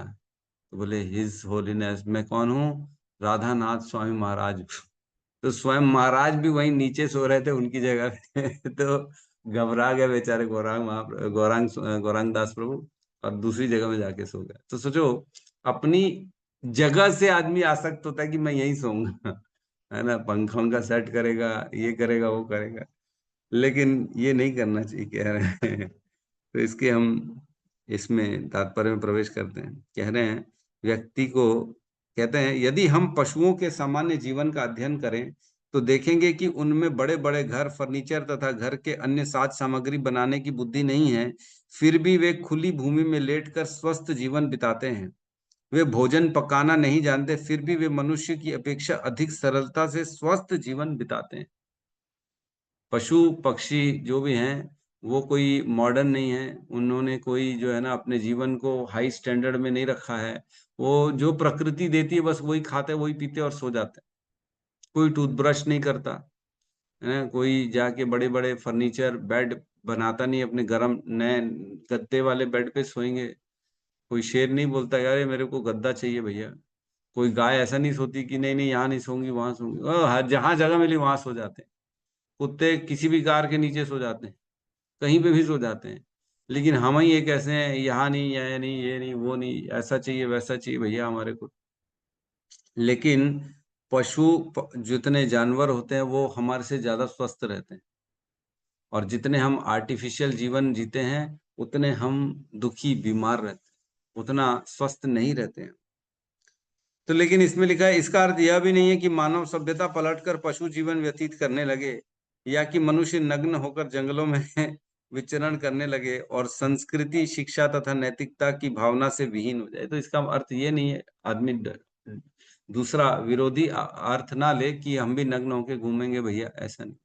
तो बोले हिज होलीनेस, मैं कौन हूँ? राधानाथ स्वामी महाराज। तो स्वयं महाराज भी वहीं नीचे सो रहे थे उनकी जगह पे। तो घबरा गए बेचारे गौरांग दास प्रभु, और दूसरी जगह में जाके सो गए। तो सोचो, अपनी जगह से आदमी आसक्त होता है कि मैं यहीं सोऊंगा, है ना, पंखा उनका सेट करेगा, ये करेगा वो करेगा, लेकिन ये नहीं करना चाहिए कह रहे हैं। तो इसके हम इसमें तात्पर्य में प्रवेश करते हैं। कह रहे हैं व्यक्ति को, कहते हैं यदि हम पशुओं के सामान्य जीवन का अध्ययन करें तो देखेंगे कि उनमें बड़े बड़े घर, फर्नीचर तथा घर के अन्य साज सामग्री बनाने की बुद्धि नहीं है, फिर भी वे खुली भूमि में लेटकर स्वस्थ जीवन बिताते हैं। वे भोजन पकाना नहीं जानते, फिर भी वे मनुष्य की अपेक्षा अधिक सरलता से स्वस्थ जीवन बिताते हैं। पशु पक्षी जो भी हैं वो कोई मॉडर्न नहीं है, उन्होंने कोई जो है ना अपने जीवन को हाई स्टैंडर्ड में नहीं रखा है। वो जो प्रकृति देती है बस वही खाते, वही पीते और सो जाते। कोई टूथब्रश नहीं करता है, कोई जाके बड़े बड़े फर्नीचर बेड बनाता नहीं, अपने गरम नए गद्दे वाले बेड पे सोएंगे। कोई शेर नहीं बोलता यार ये मेरे को गद्दा चाहिए भैया। कोई गाय ऐसा नहीं सोती कि नहीं नहीं यहाँ नहीं सोऊंगी वहां सोऊंगी, जहां जगह मिली वहां सो जाते हैं। कुत्ते किसी भी कार के नीचे सो जाते हैं, कहीं पे भी सो जाते हैं। लेकिन हम ही एक ऐसे हैं, यहाँ नहीं, ये नहीं, वो नहीं, ऐसा चाहिए वैसा चाहिए भैया हमारे को। लेकिन जितने जानवर होते हैं वो हमारे से ज्यादा स्वस्थ रहते हैं, और जितने हम आर्टिफिशियल जीवन जीते हैं उतने हम दुखी बीमार रहते हैं, उतना स्वस्थ नहीं रहते हैं। तो लेकिन इसमें लिखा है, इसका अर्थ यह भी नहीं है कि मानव सभ्यता पलटकर पशु जीवन व्यतीत करने लगे, या कि मनुष्य नग्न होकर जंगलों में विचरण करने लगे और संस्कृति, शिक्षा तथा नैतिकता की भावना से विहीन हो जाए। तो इसका अर्थ ये नहीं है, आदमी दूसरा विरोधी अर्थ ना ले कि हम भी नग्न होकर घूमेंगे भैया, ऐसा नहीं।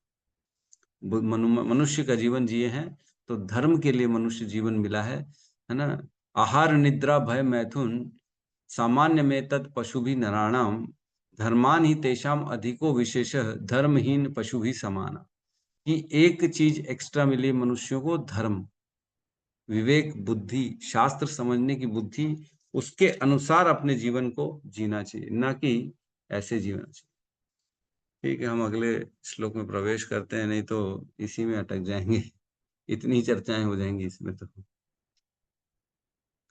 मनुष्य का जीवन जिए हैं तो धर्म के लिए मनुष्य जीवन मिला है ना। आहार निद्रा भय मैथुन सामान्य में तत् पशु भी नराणाम धर्मान ही तेषाम अधिको विशेष धर्महीन पशु भी समाना। कि एक चीज एक्स्ट्रा मिली मनुष्यों को, धर्म, विवेक, बुद्धि, शास्त्र समझने की बुद्धि, उसके अनुसार अपने जीवन को जीना चाहिए, ना कि ऐसे जीना चाहिए। ठीक है, हम अगले श्लोक में प्रवेश करते हैं, नहीं तो इसी में अटक जाएंगे, इतनी चर्चाएं हो जाएंगी इसमें। तो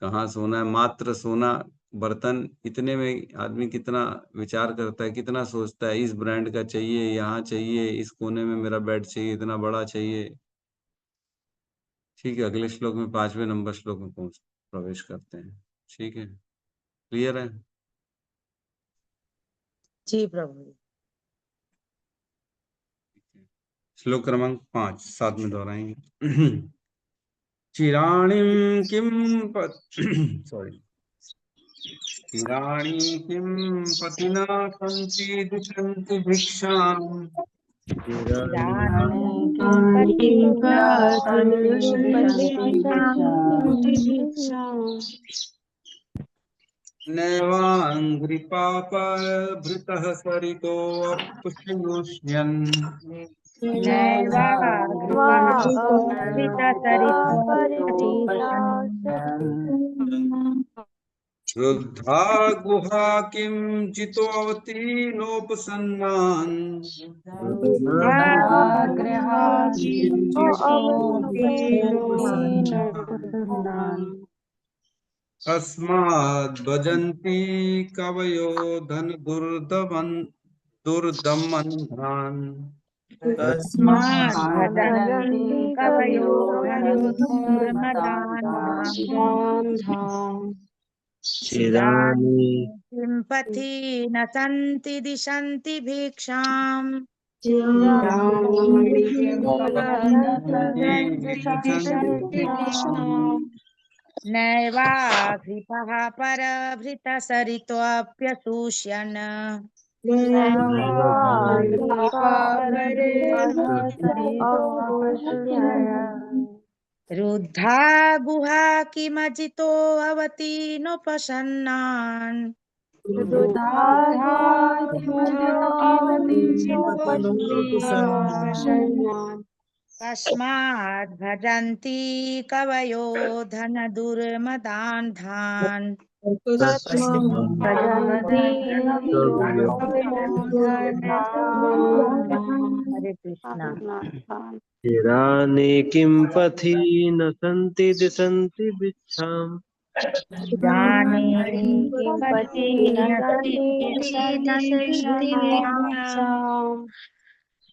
कहाँ सोना है, मात्र सोना बर्तन, इतने में आदमी कितना विचार करता है, कितना सोचता है, इस ब्रांड का चाहिए, यहाँ चाहिए, इस कोने में मेरा बेड चाहिए, इतना बड़ा चाहिए। ठीक है, अगले श्लोक में 5वें नंबर श्लोक में प्रवेश करते हैं। ठीक है, क्लियर है? जी प्रभु। श्लोक क्रमांक 5 साथ में दोहराएंगे। चिराणिं किं सॉरी चिराणि किं पतिना सन्ति दिशन्ति भिक्षाम् नैवाङ्घ्रिपापभृतः सरितोऽप्युष्ण्यन् रुद्धा गुहा किं जितोऽवति नोपसन्नान् तस्माद् भजन्ति कवयो धन दुर्दमन्धान् चिराणि किं पथि न सन्ति दिशन्ति भिक्षाम् नैवाघ्रिपः परभृतसरितोऽप्यशुष्यन् रुद्धा गुहा किमजितो अवति नोपसन्नान् तस्माद् भजन्ति कवयो धन दुर्मदान्धान् हरे कृष्णा। चिराणि किं पथि न सन्ति दिशन्ति भिक्षाम्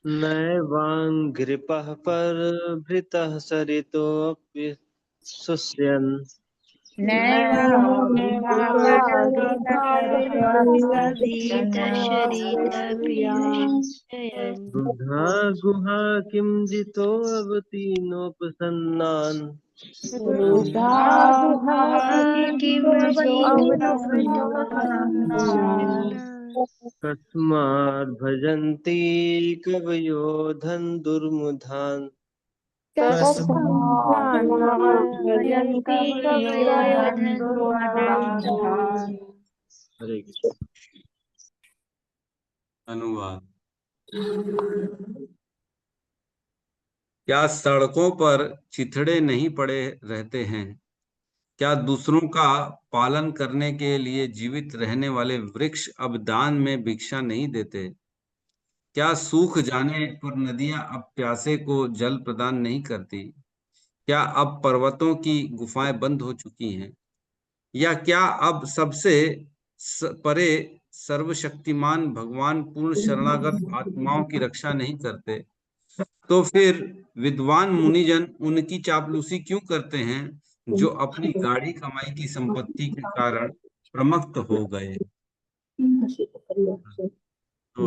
नैवाङ्घ्रिपः परभृतः सरितोऽप्यशुष्यन् रुद्धा गुहा किं जितोऽवति नोपसन्नान् तस्माद् भजन्ति कवयो धन दुर्मुधान् हरे कृष्ण। अनुवाद। क्या सड़कों पर चिथड़े नहीं पड़े रहते हैं? क्या दूसरों का पालन करने के लिए जीवित रहने वाले वृक्ष अब दान में भिक्षा नहीं देते? क्या सूख जाने पर नदियां अब प्यासे को जल प्रदान नहीं करती? क्या अब पर्वतों की गुफाएं बंद हो चुकी हैं? या क्या अब सबसे परे सर्वशक्तिमान भगवान पूर्ण शरणागत आत्माओं की रक्षा नहीं करते, तो फिर विद्वान मुनिजन उनकी चापलूसी क्यों करते हैं, जो अपनी गाढ़ी कमाई की संपत्ति के कारण प्रमत्त हो गए। तो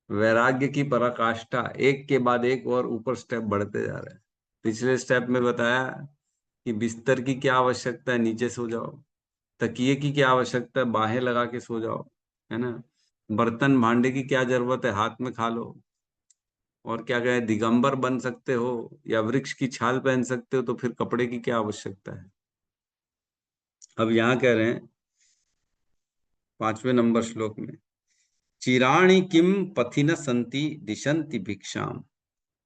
वैराग्य की पराकाष्ठा, एक के बाद एक और ऊपर स्टेप बढ़ते जा रहे हैं। पिछले स्टेप में बताया कि बिस्तर की क्या आवश्यकता है, नीचे सो जाओ। तकिए की क्या आवश्यकता है, बाहें लगा के सो जाओ, है ना। बर्तन भांडे की क्या जरूरत है, हाथ में खा लो। और क्या कहे, दिगंबर बन सकते हो या वृक्ष की छाल पहन सकते हो, तो फिर कपड़े की क्या आवश्यकता है। अब यहाँ कह रहे हैं 5वें नंबर श्लोक में, चिराणि किम पथि न संति दिशंति भिक्षाम।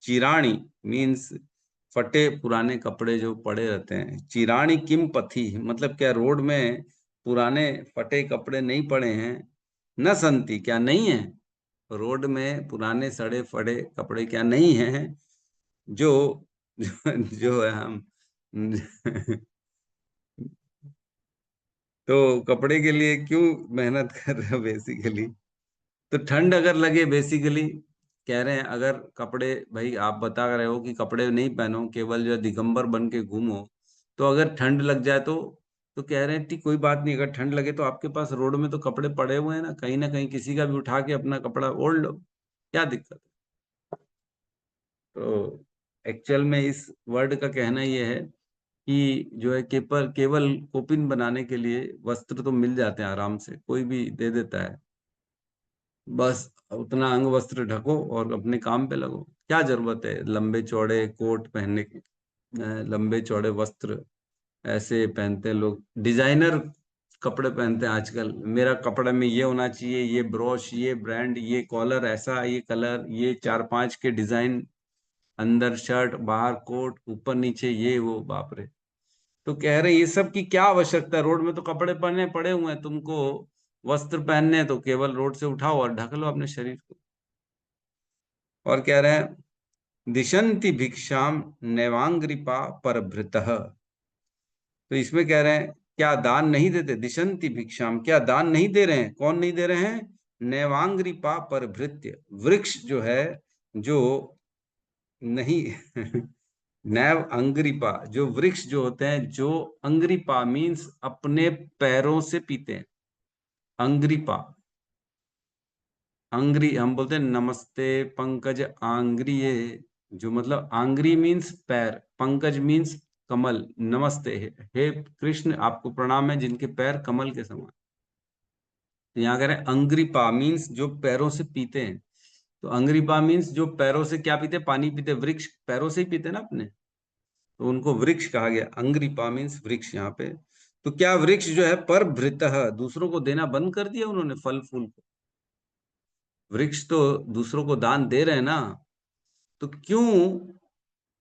चिराणी मीन्स फटे पुराने कपड़े जो पड़े रहते हैं। चिराणी किम पथि मतलब क्या, रोड में पुराने फटे कपड़े नहीं पड़े हैं। न संति क्या नहीं है, रोड में पुराने सड़े फड़े कपड़े क्या नहीं हैं, जो है हम तो कपड़े के लिए क्यों मेहनत कर रहे हो बेसिकली। तो ठंड अगर लगे, बेसिकली कह रहे हैं, अगर कपड़े, भाई आप बता रहे हो कि कपड़े नहीं पहनो, केवल जो दिगंबर बन के घूमो, तो अगर ठंड लग जाए तो कह रहे हैं ठीक कोई बात नहीं, अगर ठंड लगे तो आपके पास रोड में तो कपड़े पड़े हुए हैं ना कहीं किसी का भी उठा के अपना कपड़ा ओढ़ लो, क्या दिक्कत है। तो एक्चुअल में इस वर्ड का कहना यह है कि जो है केवल कोपिन बनाने के लिए वस्त्र तो मिल जाते हैं आराम से, कोई भी दे देता है, बस उतना अंग वस्त्र ढको और अपने काम पे लगो। क्या जरूरत है लंबे चौड़े कोट पहनने की, लंबे चौड़े वस्त्र ऐसे पहनते हैं लोग, डिजाइनर कपड़े पहनते हैं आजकल। मेरा कपड़े में ये होना चाहिए, ये ब्रोश, ये ब्रांड, ये कॉलर ऐसा, ये कलर, ये 4-5 के डिजाइन, अंदर शर्ट बाहर कोट, ऊपर नीचे ये वो, बाप रे। तो कह रहे ये सब की क्या आवश्यकता है, रोड में तो कपड़े पहने पड़े हुए हैं, तुमको वस्त्र पहनने हैं तो केवल रोड से उठाओ और ढक लो अपने शरीर को। और कह रहे हैं दिशंति भिक्षाम नैवांग्रिपा परभृतः। तो इसमें कह रहे हैं क्या दान नहीं देते, दिशंति भिक्षाम क्या दान नहीं दे रहे हैं, कौन नहीं दे रहे हैं, नैवांग्रिपा परभृत्य, वृक्ष जो है जो नहीं नैव अंग्रिपा, जो वृक्ष जो होते हैं, जो अंग्रिपा मीन्स अपने पैरों से पीते हैं। अंग्रिपा, अंग्री हम बोलते हैं नमस्ते पंकज आंग्रिये, जो मतलब आंग्री मीन्स पैर, पंकज मीन्स कमल, नमस्ते हे कृष्ण आपको प्रणाम है जिनके पैर कमल के समान। तो यहाँ कह रहे हैं अंग्रिपा मीन्स जो पैरों से पीते हैं। तो अंग्रिपा मीन्स जो पैरों से क्या पीते, पानी पीते, वृक्ष पैरों से ही पीते ना अपने, तो उनको वृक्ष कहा गया। अंग्रिपा मीन्स वृक्ष यहाँ पे। तो क्या वृक्ष जो है पर भृतः, दूसरों को देना बंद कर दिया उन्होंने फल फूल को। वृक्ष तो दूसरों को दान दे रहे हैं ना, तो क्यों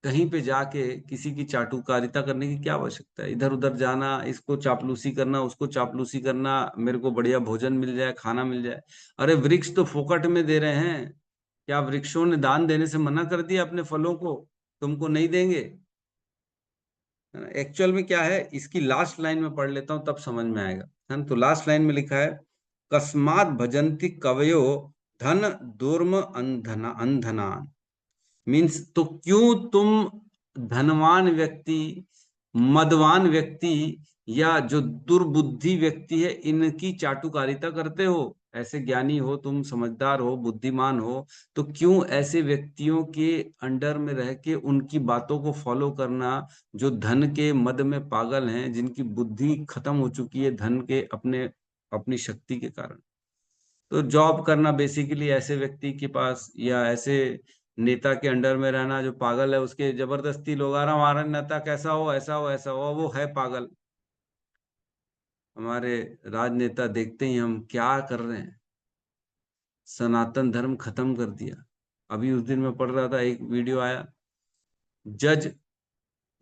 कहीं पे जाके किसी की चाटुकारिता करने की क्या आवश्यकता है, इधर उधर जाना, इसको चापलूसी करना, उसको चापलूसी करना, मेरे को बढ़िया भोजन मिल जाए, खाना मिल जाए। अरे वृक्ष तो फोकट में दे रहे हैं, क्या वृक्षों ने दान देने से मना कर दिया अपने फलों को, तुमको नहीं देंगे। एक्चुअल में क्या है, इसकी लास्ट लाइन में पढ़ लेता हूं तब समझ में आएगा, है ना। तो लास्ट लाइन में लिखा है कस्मात भजन्ति कवयो धन दुर्म अंधना अंधनान, मीन्स तो क्यों तुम धनवान व्यक्ति, मदवान व्यक्ति या जो दुर्बुद्धि व्यक्ति है इनकी चाटुकारिता करते हो। ऐसे ज्ञानी हो तुम, समझदार हो, बुद्धिमान हो, तो क्यों ऐसे व्यक्तियों के अंडर में रह के उनकी बातों को फॉलो करना, जो धन के मद में पागल हैं, जिनकी बुद्धि खत्म हो चुकी है धन के अपनी शक्ति के कारण। तो जॉब करना बेसिकली ऐसे व्यक्ति के पास, या ऐसे नेता के अंडर में रहना जो पागल है, उसके जबरदस्ती लोग आ रहा हमारा नेता कैसा हो, ऐसा हो ऐसा हो, वो है पागल। हमारे राजनेता देखते ही हम क्या कर रहे हैं, सनातन धर्म खत्म कर दिया। अभी उस दिन मैं पढ़ रहा था, एक वीडियो आया, जज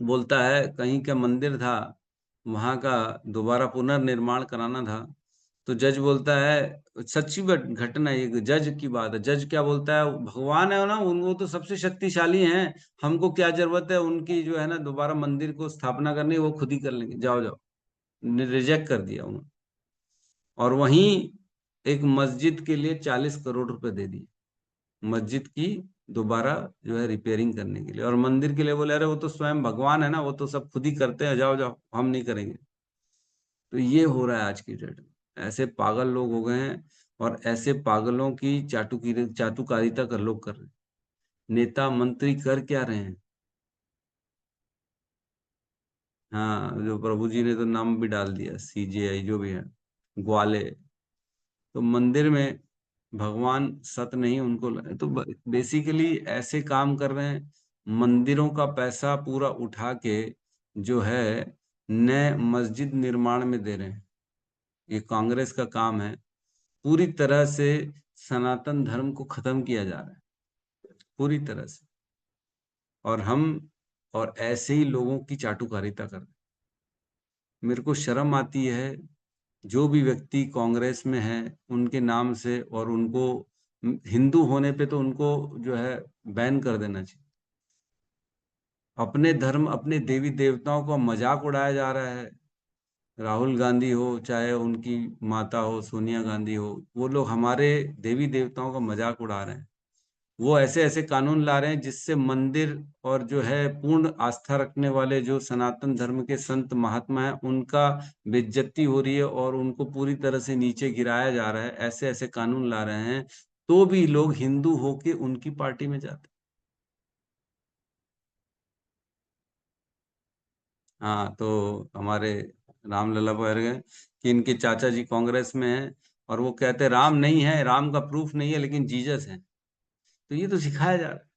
बोलता है कहीं का मंदिर था, वहां का दोबारा पुनर्निर्माण कराना था, तो जज बोलता है, सच्ची घटना, ये जज की बात है, जज क्या बोलता है, भगवान है ना, वो तो सबसे शक्तिशाली हैं, हमको क्या जरूरत है उनकी जो है ना दोबारा मंदिर को स्थापना करनी, वो खुद ही कर लेंगे, जाओ जाओ। रिजेक्ट कर दिया उन्होंने। और वहीं एक मस्जिद के लिए 40 करोड़ रुपए दे दिए, मस्जिद की दोबारा जो है रिपेयरिंग करने के लिए। और मंदिर के लिए बोले अरे वो तो स्वयं भगवान है ना, वो तो सब खुद ही करते हैं, जाओ जाओ, हम नहीं करेंगे। तो ये हो रहा है आज की डेट में, ऐसे पागल लोग हो गए हैं, और ऐसे पागलों की चाटुकारिता कर लोग कर रहे हैं। नेता मंत्री कर क्या रहे हैं? हाँ, जो प्रभु जी ने तो नाम भी डाल दिया, CJI जो भी है, ग्वाले। तो मंदिर में भगवान सत नहीं उनको तो बेसिकली ऐसे काम कर रहे हैं, मंदिरों का पैसा पूरा उठा के जो है नए मस्जिद निर्माण में दे रहे हैं। ये कांग्रेस का काम है, पूरी तरह से सनातन धर्म को खत्म किया जा रहा है, पूरी तरह से। और ऐसे ही लोगों की चाटुकारिता कर रहे हैं। मेरे को शर्म आती है, जो भी व्यक्ति कांग्रेस में है उनके नाम से, और उनको हिंदू होने पे तो उनको जो है बैन कर देना चाहिए। अपने धर्म, अपने देवी देवताओं का मजाक उड़ाया जा रहा है। राहुल गांधी हो, चाहे उनकी माता हो सोनिया गांधी हो, वो लोग हमारे देवी देवताओं का मजाक उड़ा रहे हैं। वो ऐसे ऐसे कानून ला रहे हैं जिससे मंदिर और जो है पूर्ण आस्था रखने वाले जो सनातन धर्म के संत महात्मा हैं उनका बेइज्जती हो रही है, और उनको पूरी तरह से नीचे गिराया जा रहा है। ऐसे ऐसे कानून ला रहे हैं, तो भी लोग हिंदू होके उनकी पार्टी में जाते हैं। हाँ, तो हमारे रामलला पर गए कि इनके चाचा जी कांग्रेस में हैं, और वो कहते हैं राम नहीं है, राम का प्रूफ नहीं है, लेकिन जीसस है। तो ये तो सिखाया जा रहा है,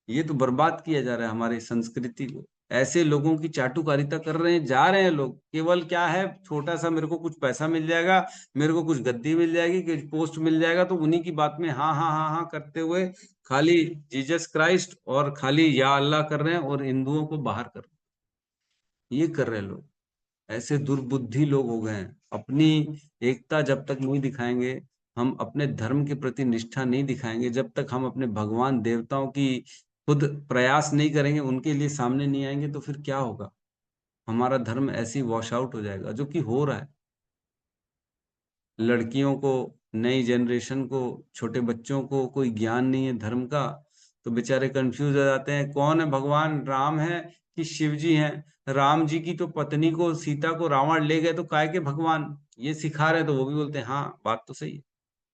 ये तो बर्बाद किया जा रहा है हमारी संस्कृति को। ऐसे लोगों की चाटुकारिता कर रहे हैं, जा रहे हैं लोग, केवल क्या है, छोटा सा मेरे को कुछ पैसा मिल जाएगा, मेरे को कुछ गद्दी मिल जाएगी, कुछ पोस्ट मिल जाएगा, तो उन्हीं की बात में हाँ हाँ हाँ हाँ करते हुए खाली जीसस क्राइस्ट और खाली या अल्लाह कर रहे हैं, और हिंदुओं को बाहर कर रहे हैं। ये कर रहे हैं लोग, ऐसे दुर्बुद्धि लोग हो गए हैं। अपनी एकता जब तक नहीं दिखाएंगे, हम अपने धर्म के प्रति निष्ठा नहीं दिखाएंगे, जब तक हम अपने भगवान देवताओं की खुद प्रयास नहीं करेंगे, उनके लिए सामने नहीं आएंगे, तो फिर क्या होगा? हमारा धर्म ऐसे ही वॉश आउट हो जाएगा, जो कि हो रहा है। लड़कियों को, नई जनरेशन को, छोटे बच्चों को कोई ज्ञान नहीं है धर्म का, तो बेचारे कंफ्यूज हो जाते हैं, कौन है भगवान, राम है कि शिव जी हैं? राम जी की तो पत्नी को, सीता को रावण ले गए, तो काय के भगवान? ये सिखा रहे, तो वो भी बोलते हैं हाँ बात तो सही है,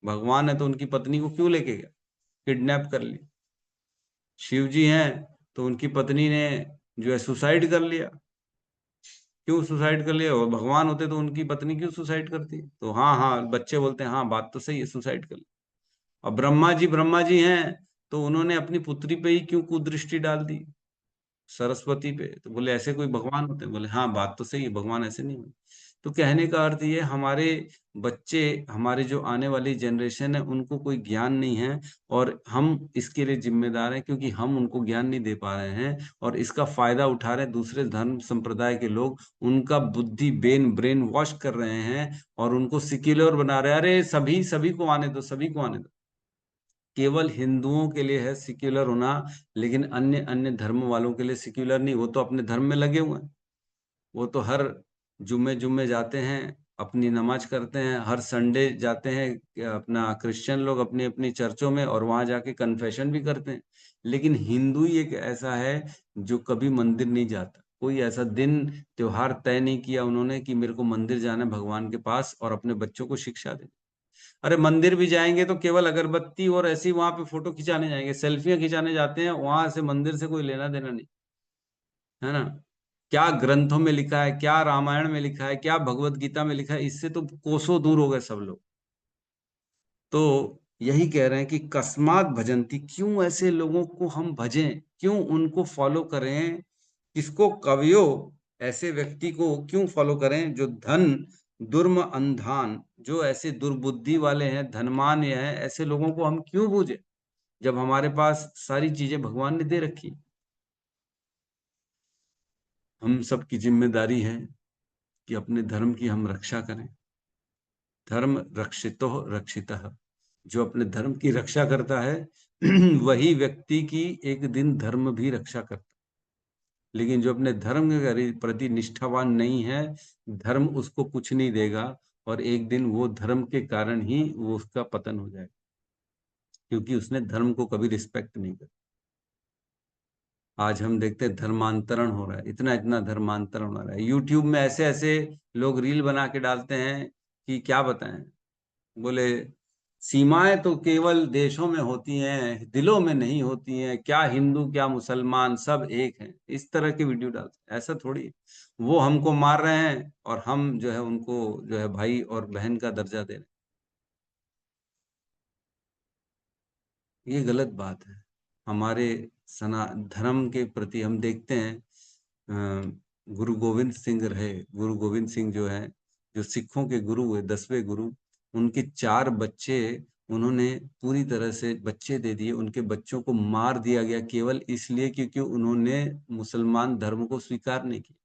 भगवान है तो उनकी पत्नी को क्यों लेके गया, किडनैप कर ली। शिव जी हैं तो उनकी पत्नी ने जो है सुसाइड कर लिया, क्यों सुसाइड कर लिया? और भगवान होते तो उनकी पत्नी क्यों सुसाइड करती? तो हाँ हाँ, बच्चे बोलते हैं हाँ बात तो सही है, सुसाइड कर लिया। और ब्रह्मा जी हैं तो उन्होंने अपनी पुत्री पे ही क्यों कुदृष्टि डाल दी, सरस्वती पे? तो बोले ऐसे कोई भगवान होते हैं? बोले हाँ बात तो सही है, भगवान ऐसे नहीं हुए। तो कहने का अर्थ ये, हमारे बच्चे, हमारे जो आने वाली जनरेशन है, उनको कोई ज्ञान नहीं है, और हम इसके लिए जिम्मेदार हैं, क्योंकि हम उनको ज्ञान नहीं दे पा रहे हैं, और इसका फायदा उठा रहे हैं दूसरे धर्म संप्रदाय के लोग। उनका बुद्धि ब्रेन वॉश कर रहे हैं, और उनको सिक्युलर बना रहे हैं। अरे सभी सभी को आने दो, सभी को आने दो। केवल हिंदुओं के लिए है सिक्युलर होना, लेकिन अन्य अन्य धर्म वालों के लिए सिक्युलर नहीं। वो तो अपने धर्म में लगे हुए हैं, वो तो हर जुम्मे जुम्मे जाते हैं, अपनी नमाज करते हैं, हर संडे जाते हैं अपना क्रिश्चियन लोग अपनी अपनी चर्चों में, और वहां जाके कन्फेशन भी करते हैं। लेकिन हिंदू ही एक ऐसा है जो कभी मंदिर नहीं जाता, कोई ऐसा दिन त्योहार तय नहीं किया उन्होंने कि मेरे को मंदिर जाना है भगवान के पास और अपने बच्चों को शिक्षा दे। अरे मंदिर भी जाएंगे तो केवल अगरबत्ती और ऐसी वहां पे फोटो खिंचाने जाएंगे, सेल्फियां खिंचाने जाते हैं, वहां से मंदिर से कोई लेना देना नहीं, है ना? क्या ग्रंथों में लिखा है, क्या रामायण में लिखा है, क्या भगवत गीता में लिखा है, इससे तो कोसों दूर हो गए सब लोग। तो यही कह रहे हैं कि कस्मात भजंती, क्यों ऐसे लोगों को हम भजें, क्यों उनको फॉलो करें? किसको? कवियो, ऐसे व्यक्ति को क्यों फॉलो करें जो धन दुर्म अंधान, जो ऐसे दुर्बुद्धि वाले हैं, धनमान ये हैं, ऐसे लोगों को हम क्यों पूजे, जब हमारे पास सारी चीजें भगवान ने दे रखी। हम सब की जिम्मेदारी है कि अपने धर्म की हम रक्षा करें। धर्म रक्षितो रक्षितः, जो अपने धर्म की रक्षा करता है वही व्यक्ति की एक दिन धर्म भी रक्षा करता है। लेकिन जो अपने धर्म के प्रति निष्ठावान नहीं है, धर्म उसको कुछ नहीं देगा और एक दिन वो धर्म के कारण ही वो उसका पतन हो जाएगा, क्योंकि उसने धर्म को कभी रिस्पेक्ट नहीं किया। आज हम देखते हैं धर्मांतरण हो रहा है, इतना इतना धर्मांतरण हो रहा है। यूट्यूब में ऐसे ऐसे लोग रील बना के डालते हैं कि क्या बताएं। बोले सीमाएं तो केवल देशों में होती हैं, दिलों में नहीं होती हैं, क्या हिंदू क्या मुसलमान सब एक हैं। इस तरह के वीडियो डालते हैं। ऐसा थोड़ी, वो हमको मार रहे हैं और हम जो है उनको जो है भाई और बहन का दर्जा दे रहे हैं। ये गलत बात है। हमारे सना धर्म के प्रति हम देखते हैं, गुरु गोविंद सिंह रहे, गुरु गोविंद सिंह जो है, जो सिखों के गुरु हुए, 10वें गुरु, उनके 4 बच्चे उन्होंने पूरी तरह से बच्चे दे दिए। उनके बच्चों को मार दिया गया केवल इसलिए क्योंकि उन्होंने मुसलमान धर्म को स्वीकार नहीं किया।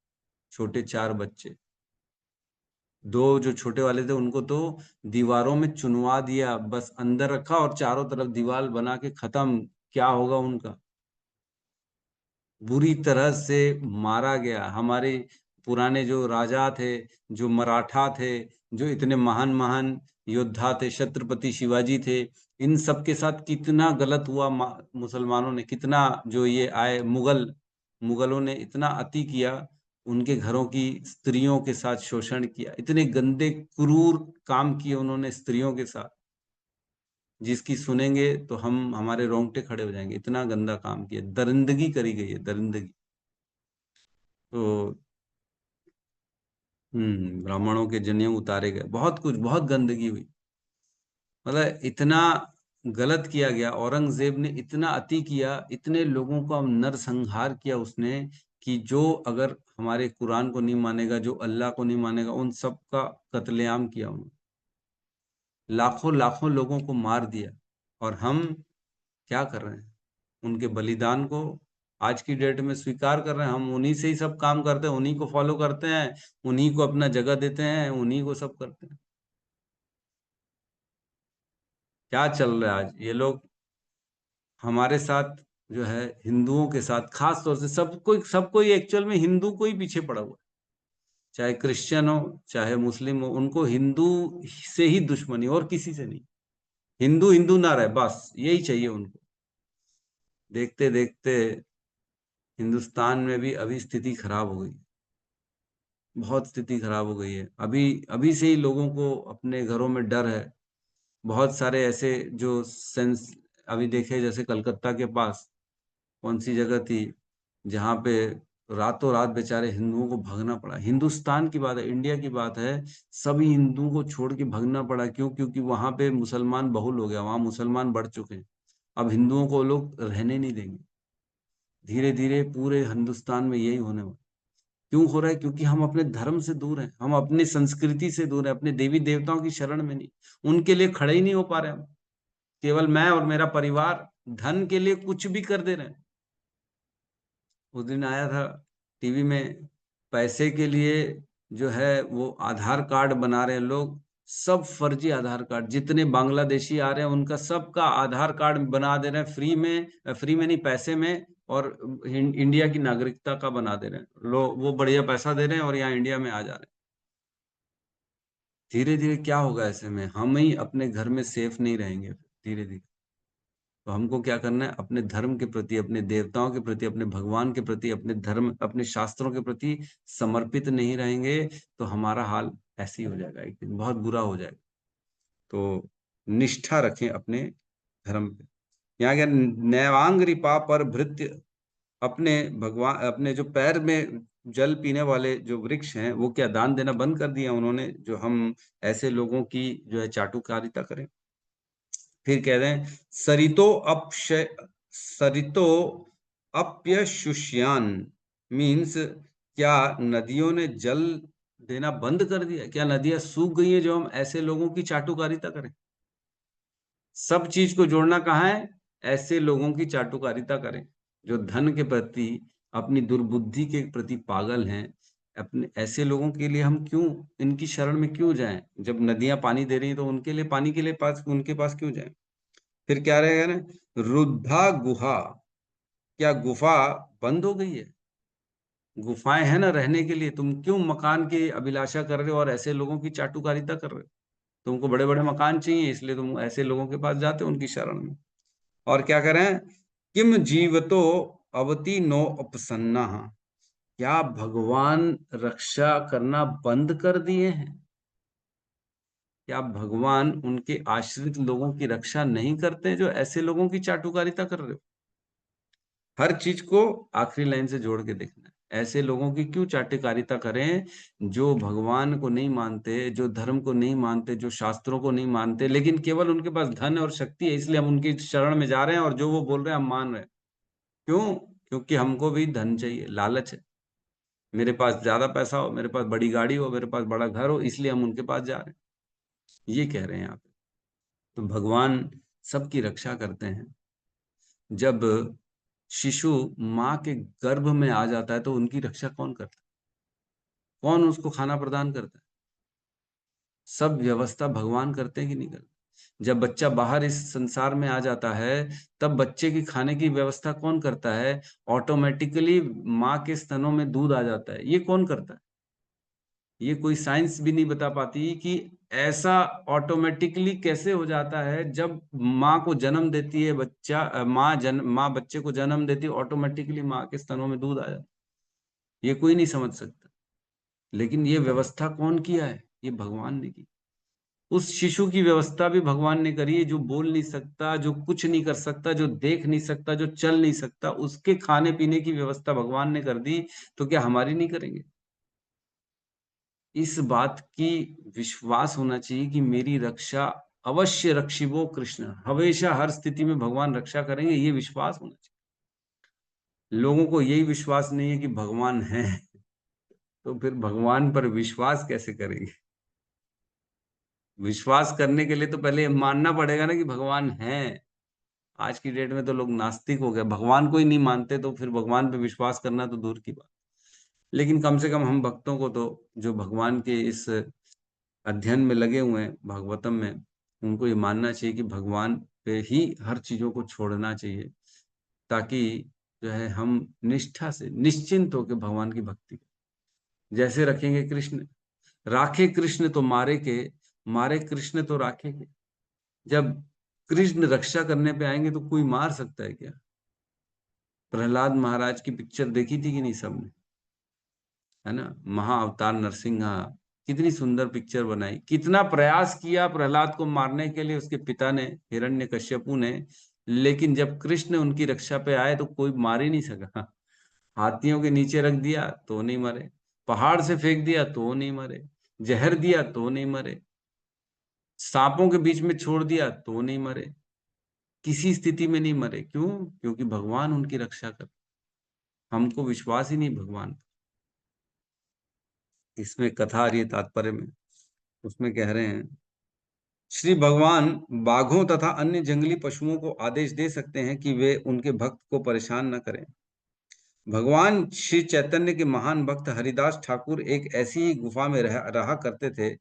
छोटे 4 बच्चे, 2 जो छोटे वाले थे उनको तो दीवारों में चुनवा दिया, बस अंदर रखा और चारों तरफ दीवार बना के खत्म। क्या होगा उनका? बुरी तरह से मारा गया। हमारे पुराने जो राजा थे, जो मराठा थे, जो इतने महान महान योद्धा थे, छत्रपति शिवाजी थे, इन सब के साथ कितना गलत हुआ। मुसलमानों ने कितना, जो ये आए मुगलों ने इतना अति किया, उनके घरों की स्त्रियों के साथ शोषण किया, इतने गंदे क्रूर काम किए उन्होंने स्त्रियों के साथ, जिसकी सुनेंगे तो हमारे रोंगटे खड़े हो जाएंगे। इतना गंदा काम किया, दरिंदगी करी गई है, दरिंदगी। तो ब्राह्मणों के जनेऊ उतारे गए, बहुत कुछ, बहुत गंदगी हुई। मतलब इतना गलत किया गया। औरंगजेब ने इतना अति किया, इतने लोगों का नरसंहार किया उसने, कि जो अगर हमारे कुरान को नहीं मानेगा, जो अल्लाह को नहीं मानेगा, उन सब का कत्लेआम किया उन्होंने। लाखों लाखों लोगों को मार दिया। और हम क्या कर रहे हैं? उनके बलिदान को आज की डेट में स्वीकार कर रहे हैं। हम उन्हीं से ही सब काम करते हैं, उन्हीं को फॉलो करते हैं, उन्हीं को अपना जगह देते हैं, उन्हीं को सब करते हैं। क्या चल रहा है आज? ये लोग हमारे साथ जो है, हिंदुओं के साथ खास तौर से, सब कोई एक्चुअल में हिंदू को ही पीछे पड़ा हुआ है। चाहे क्रिश्चियन हो, चाहे मुस्लिम हो, उनको हिंदू से ही दुश्मनी, और किसी से नहीं। हिंदू हिंदू ना रहे, बस यही चाहिए उनको। देखते देखते हिंदुस्तान में भी अभी स्थिति खराब हो गई, बहुत स्थिति खराब हो गई है। अभी अभी से ही लोगों को अपने घरों में डर है। बहुत सारे ऐसे जो सेंस अभी देखे, जैसे कलकत्ता के पास कौन सी जगह थी जहाँ पे रातों रात बेचारे हिंदुओं को भागना पड़ा। हिंदुस्तान की बात है, इंडिया की बात है, सभी हिंदुओं को छोड़ के भागना पड़ा। क्यों? क्योंकि वहां पे मुसलमान बहुल हो गया, वहां मुसलमान बढ़ चुके हैं। अब हिंदुओं को लोग रहने नहीं देंगे। धीरे धीरे पूरे हिंदुस्तान में यही होने वाला। क्यों हो रहा है? क्योंकि हम अपने धर्म से दूर हैं, हम अपनी संस्कृति से दूर हैं, अपने देवी देवताओं की शरण में नहीं, उनके लिए खड़े ही नहीं हो पा रहे हम। केवल मैं और मेरा परिवार धन के लिए कुछ भी कर दे रहे हैं। उस दिन आया था टीवी में, पैसे के लिए जो है वो आधार कार्ड बना रहे हैं लोग, सब फर्जी आधार कार्ड। जितने बांग्लादेशी आ रहे हैं उनका सबका आधार कार्ड बना दे रहे हैं फ्री में नहीं, पैसे में, और इंडिया की नागरिकता का बना दे रहे हैं लोग। वो बढ़िया पैसा दे रहे हैं और यहाँ इंडिया में आ जा रहे हैं। धीरे धीरे क्या होगा? ऐसे में हम ही अपने घर में सेफ नहीं रहेंगे धीरे धीरे। तो हमको क्या करना है? अपने धर्म के प्रति, अपने देवताओं के प्रति, अपने भगवान के प्रति, अपने धर्म, अपने शास्त्रों के प्रति समर्पित नहीं रहेंगे तो हमारा हाल ऐसे ही हो जाएगा, एक दिन बहुत बुरा हो जाएगा। तो निष्ठा रखें अपने धर्म पे। यहाँ क्या, नैवांग रिपा पर भृत्य, अपने भगवान, अपने जो पैर में जल पीने वाले जो वृक्ष हैं वो क्या दान देना बंद कर दिया उन्होंने, जो हम ऐसे लोगों की जो है चाटुकारिता करें। फिर कह रहे हैं सरितो अप्यशुष्यान, मीन्स क्या नदियों ने जल देना बंद कर दिया? क्या नदियां सूख गई हैं जो हम ऐसे लोगों की चाटुकारिता करें? सब चीज को जोड़ना कहाँ है? ऐसे लोगों की चाटुकारिता करें जो धन के प्रति, अपनी दुर्बुद्धि के प्रति पागल हैं। अपने ऐसे लोगों के लिए हम क्यों इनकी शरण में क्यों जाएं? जब नदियां पानी दे रही हैं तो उनके लिए पानी के लिए उनके पास क्यों जाएं? फिर क्या रहेगा ना, रुद्धा गुहा, क्या गुफा बंद हो गई है? गुफाएं हैं ना रहने के लिए, तुम क्यों मकान की अभिलाषा कर रहे हो और ऐसे लोगों की चाटुकारिता कर रहे हो? तुमको बड़े बड़े मकान चाहिए, इसलिए तुम ऐसे लोगों के पास जाते हो उनकी शरण में। और क्या करें, किम जीवतो अवति नो अपसन्ना, क्या भगवान रक्षा करना बंद कर दिए हैं? क्या भगवान उनके आश्रित लोगों की रक्षा नहीं करते जो ऐसे लोगों की चाटुकारिता कर रहे हो? हर चीज को आखिरी लाइन से जोड़ के देखना है। ऐसे लोगों की क्यों चाटुकारिता करें जो भगवान को नहीं मानते, जो धर्म को नहीं मानते, जो शास्त्रों को नहीं मानते, लेकिन केवल उनके पास धन और शक्ति है इसलिए हम उनकी शरण में जा रहे हैं और जो वो बोल रहे हैं हम मान रहे हैं। क्यों? क्योंकि हमको भी धन चाहिए, लालच है। मेरे पास ज्यादा पैसा हो, मेरे पास बड़ी गाड़ी हो, मेरे पास बड़ा घर हो, इसलिए हम उनके पास जा रहे हैं। ये कह रहे हैं यहाँ पे। तो भगवान सबकी रक्षा करते हैं। जब शिशु माँ के गर्भ में आ जाता है तो उनकी रक्षा कौन करता है? कौन उसको खाना प्रदान करता है? सब व्यवस्था भगवान करते हैं कि नहीं करते? जब बच्चा बाहर इस संसार में आ जाता है तब बच्चे की खाने की व्यवस्था कौन करता है? ऑटोमेटिकली माँ के स्तनों में दूध आ जाता है। ये कौन करता है? ये कोई साइंस भी नहीं बता पाती कि ऐसा ऑटोमेटिकली कैसे हो जाता है। जब माँ को जन्म देती है बच्चा, माँ बच्चे को जन्म देती है, ऑटोमेटिकली माँ के स्तनों में दूध आ जाता है। ये कोई नहीं समझ सकता, लेकिन ये व्यवस्था कौन किया है? ये भगवान ने की। उस शिशु की व्यवस्था भी भगवान ने करी है, जो बोल नहीं सकता, जो कुछ नहीं कर सकता, जो देख नहीं सकता, जो चल नहीं सकता, उसके खाने पीने की व्यवस्था भगवान ने कर दी। तो क्या हमारी नहीं करेंगे? इस बात की विश्वास होना चाहिए कि मेरी रक्षा अवश्य रक्षिबो कृष्ण, हमेशा हर स्थिति में भगवान रक्षा करेंगे, ये विश्वास होना चाहिए। लोगों को यही विश्वास नहीं है कि भगवान है, तो फिर भगवान पर विश्वास कैसे करेंगे? विश्वास करने के लिए तो पहले मानना पड़ेगा ना कि भगवान है। आज की डेट में तो लोग नास्तिक हो गए, भगवान को ही नहीं मानते, तो फिर भगवान पे विश्वास करना तो दूर की बात। लेकिन कम से कम हम भक्तों को तो, जो भगवान के इस अध्ययन में लगे हुए हैं भागवतम में, उनको ये मानना चाहिए कि भगवान पे ही हर चीजों को छोड़ना चाहिए, ताकि जो है हम निष्ठा से निश्चिंत होकर भगवान की भक्ति करें। जैसे रखेंगे कृष्ण, राखे कृष्ण तो मारे के, मारे कृष्ण तो राखे के। जब कृष्ण रक्षा करने पे आएंगे तो कोई मार सकता है क्या? प्रहलाद महाराज की पिक्चर देखी थी कि नहीं सबने? है ना, महाअवतार नरसिंहा, कितनी सुंदर पिक्चर बनाई। कितना प्रयास किया प्रहलाद को मारने के लिए उसके पिता ने, हिरण्यकश्यपु ने, लेकिन जब कृष्ण उनकी रक्षा पे आए तो कोई मार ही नहीं सका। हाथियों के नीचे रख दिया तो नहीं मरे, पहाड़ से फेंक दिया तो नहीं मरे, जहर दिया तो नहीं मरे, सांपों के बीच में छोड़ दिया तो नहीं मरे, किसी स्थिति में नहीं मरे। क्यों? क्योंकि भगवान उनकी रक्षा कर। हमको विश्वास ही नहीं भगवान। इसमें कथा आ रही है तात्पर्य में, उसमें कह रहे हैं श्री भगवान बाघों तथा अन्य जंगली पशुओं को आदेश दे सकते हैं कि वे उनके भक्त को परेशान न करें। भगवान श्री चैतन्य के महान भक्त हरिदास ठाकुर एक ऐसी ही गुफा में रहा करते थे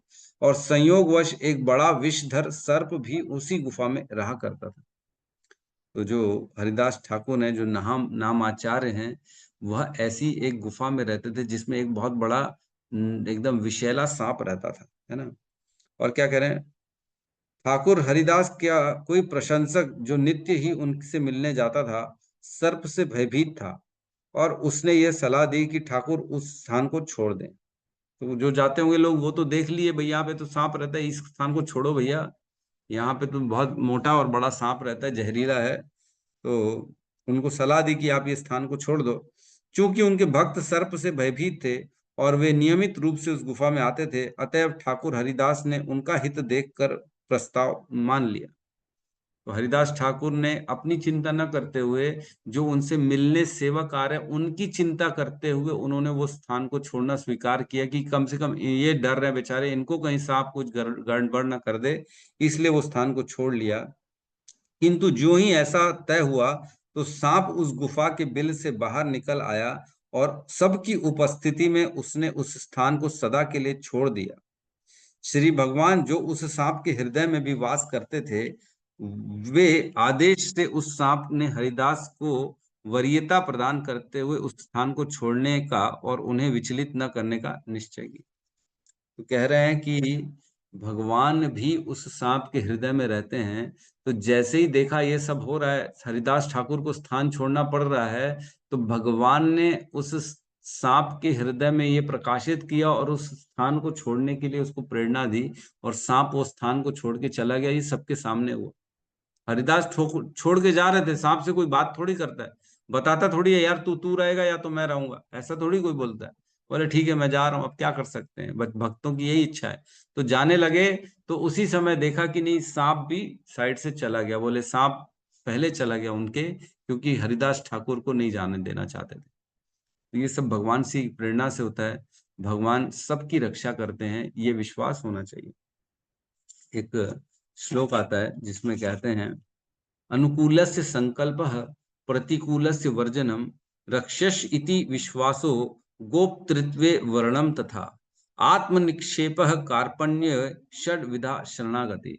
और संयोगवश एक बड़ा विषधर सर्प भी उसी गुफा में रहा करता था। तो जो हरिदास ठाकुर हैं, जो नाम आचार्य हैं, वह ऐसी एक गुफा में रहते थे जिसमें एक बहुत बड़ा एकदम विषैला सांप रहता था, है ना। और क्या कह रहे हैं, ठाकुर हरिदास क्या कोई प्रशंसक जो नित्य ही उनसे मिलने जाता था सर्प से भयभीत था और उसने ये सलाह दी कि ठाकुर उस स्थान को छोड़ दें। तो जो जाते होंगे लोग वो तो देख लिए, भाई यहाँ पे तो सांप रहता है, इस स्थान को छोड़ो भैया, यहाँ पे तो बहुत मोटा और बड़ा सांप रहता है, जहरीला है। तो उनको सलाह दी कि आप ये स्थान को छोड़ दो। चूंकि उनके भक्त सर्प से भयभीत थे और वे नियमित रूप से उस गुफा में आते थे, अतएव ठाकुर हरिदास ने उनका हित देखकर प्रस्ताव मान लिया। तो हरिदास ठाकुर ने अपनी चिंता न करते हुए, जो उनसे मिलने सेवक आ रहे उनकी चिंता करते हुए, उन्होंने वो स्थान को छोड़ना स्वीकार किया कि कम से कम ये डर रहे बेचारे, इनको कहीं सांप कुछ गड़बड़ न कर दे, इसलिए वो स्थान को छोड़ लिया। किंतु जो ही ऐसा तय हुआ तो सांप उस गुफा के बिल से बाहर निकल आया और सबकी उपस्थिति में उसने उस स्थान को सदा के लिए छोड़ दिया। श्री भगवान जो उस सांप के हृदय में भी वास करते थे, वे आदेश से उस सांप ने हरिदास को वरीयता प्रदान करते हुए उस स्थान को छोड़ने का और उन्हें विचलित न करने का निश्चय किया। तो कह रहे हैं कि भगवान भी उस सांप के हृदय में रहते हैं। तो जैसे ही देखा ये सब हो रहा है, हरिदास ठाकुर को स्थान छोड़ना पड़ रहा है, तो भगवान ने उस सांप के हृदय में ये प्रकाशित किया और उस स्थान को छोड़ने के लिए उसको प्रेरणा दी, और सांप वो स्थान को छोड़ के चला गया। ये सबके सामने हुआ। हरिदास छोड़ के जा रहे थे, सांप से कोई बात थोड़ी करता है, बताता थोड़ी है यार तू रहेगा या तो मैं रहूंगा, ऐसा थोड़ी कोई बोलता है। बोले ठीक है मैं जा रहा हूँ, अब क्या कर सकते हैं, बस भक्तों की यही इच्छा है। तो जाने लगे, तो उसी समय देखा कि नहीं, सांप भी साइड से चला गया। बोले सांप पहले चला गया उनके, क्योंकि हरिदास ठाकुर को नहीं जाने देना चाहते थे। तो ये सब भगवान से प्रेरणा से होता है। भगवान सबकी रक्षा करते हैं, ये विश्वास होना चाहिए। एक श्लोक आता है जिसमें कहते हैं, अनुकूलस्य संकल्पः प्रतिकूलस्य वर्जनम रक्षस इति विश्वासो गोप्तृत्वे वर्णम तथा आत्मनिक्षेपः कार्पण्य षड विधा शरणागति।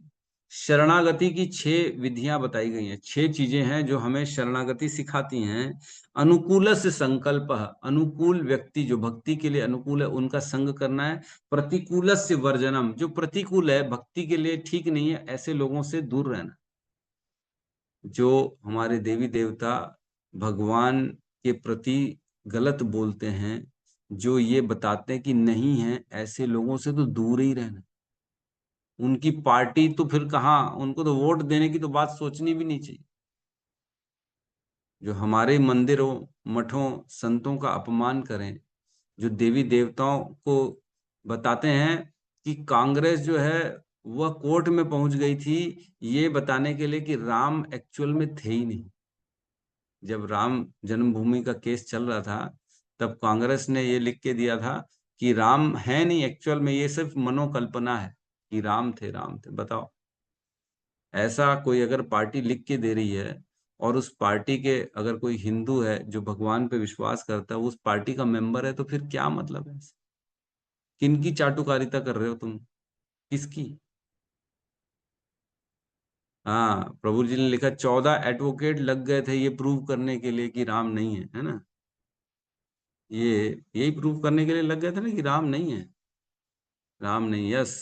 शरणागति की 6 विधियां बताई गई हैं, 6 चीजें हैं जो हमें शरणागति सिखाती हैं। अनुकूलस्य संकल्पः, अनुकूल व्यक्ति जो भक्ति के लिए अनुकूल है उनका संग करना है। प्रतिकूलस्य वर्जनम, जो प्रतिकूल है, भक्ति के लिए ठीक नहीं है, ऐसे लोगों से दूर रहना। जो हमारे देवी देवता भगवान के प्रति गलत बोलते हैं, जो ये बताते हैं कि नहीं है, ऐसे लोगों से तो दूर ही रहना। उनकी पार्टी तो फिर कहाँ, उनको तो वोट देने की तो बात सोचनी भी नहीं चाहिए। जो हमारे मंदिरों, मठों, संतों का अपमान करें, जो देवी देवताओं को बताते हैं कि कांग्रेस जो है वह कोर्ट में पहुंच गई थी ये बताने के लिए कि राम एक्चुअल में थे ही नहीं। जब राम जन्मभूमि का केस चल रहा था, तब कांग्रेस ने ये लिख के दिया था कि राम है नहीं एक्चुअल में, ये सिर्फ मनोकल्पना है कि राम थे। बताओ, ऐसा कोई अगर पार्टी लिख के दे रही है और उस पार्टी के अगर कोई हिंदू है जो भगवान पे विश्वास करता है, उस पार्टी का मेंबर है, तो फिर क्या मतलब है? किनकी चाटुकारिता कर रहे हो तुम? किसकी? हाँ, प्रभु जी ने लिखा 14 एडवोकेट लग गए थे ये प्रूव करने के लिए कि राम नहीं है ना? ये यही प्रूव करने के लिए लग गए थे ना कि राम नहीं है। राम नहीं, यस,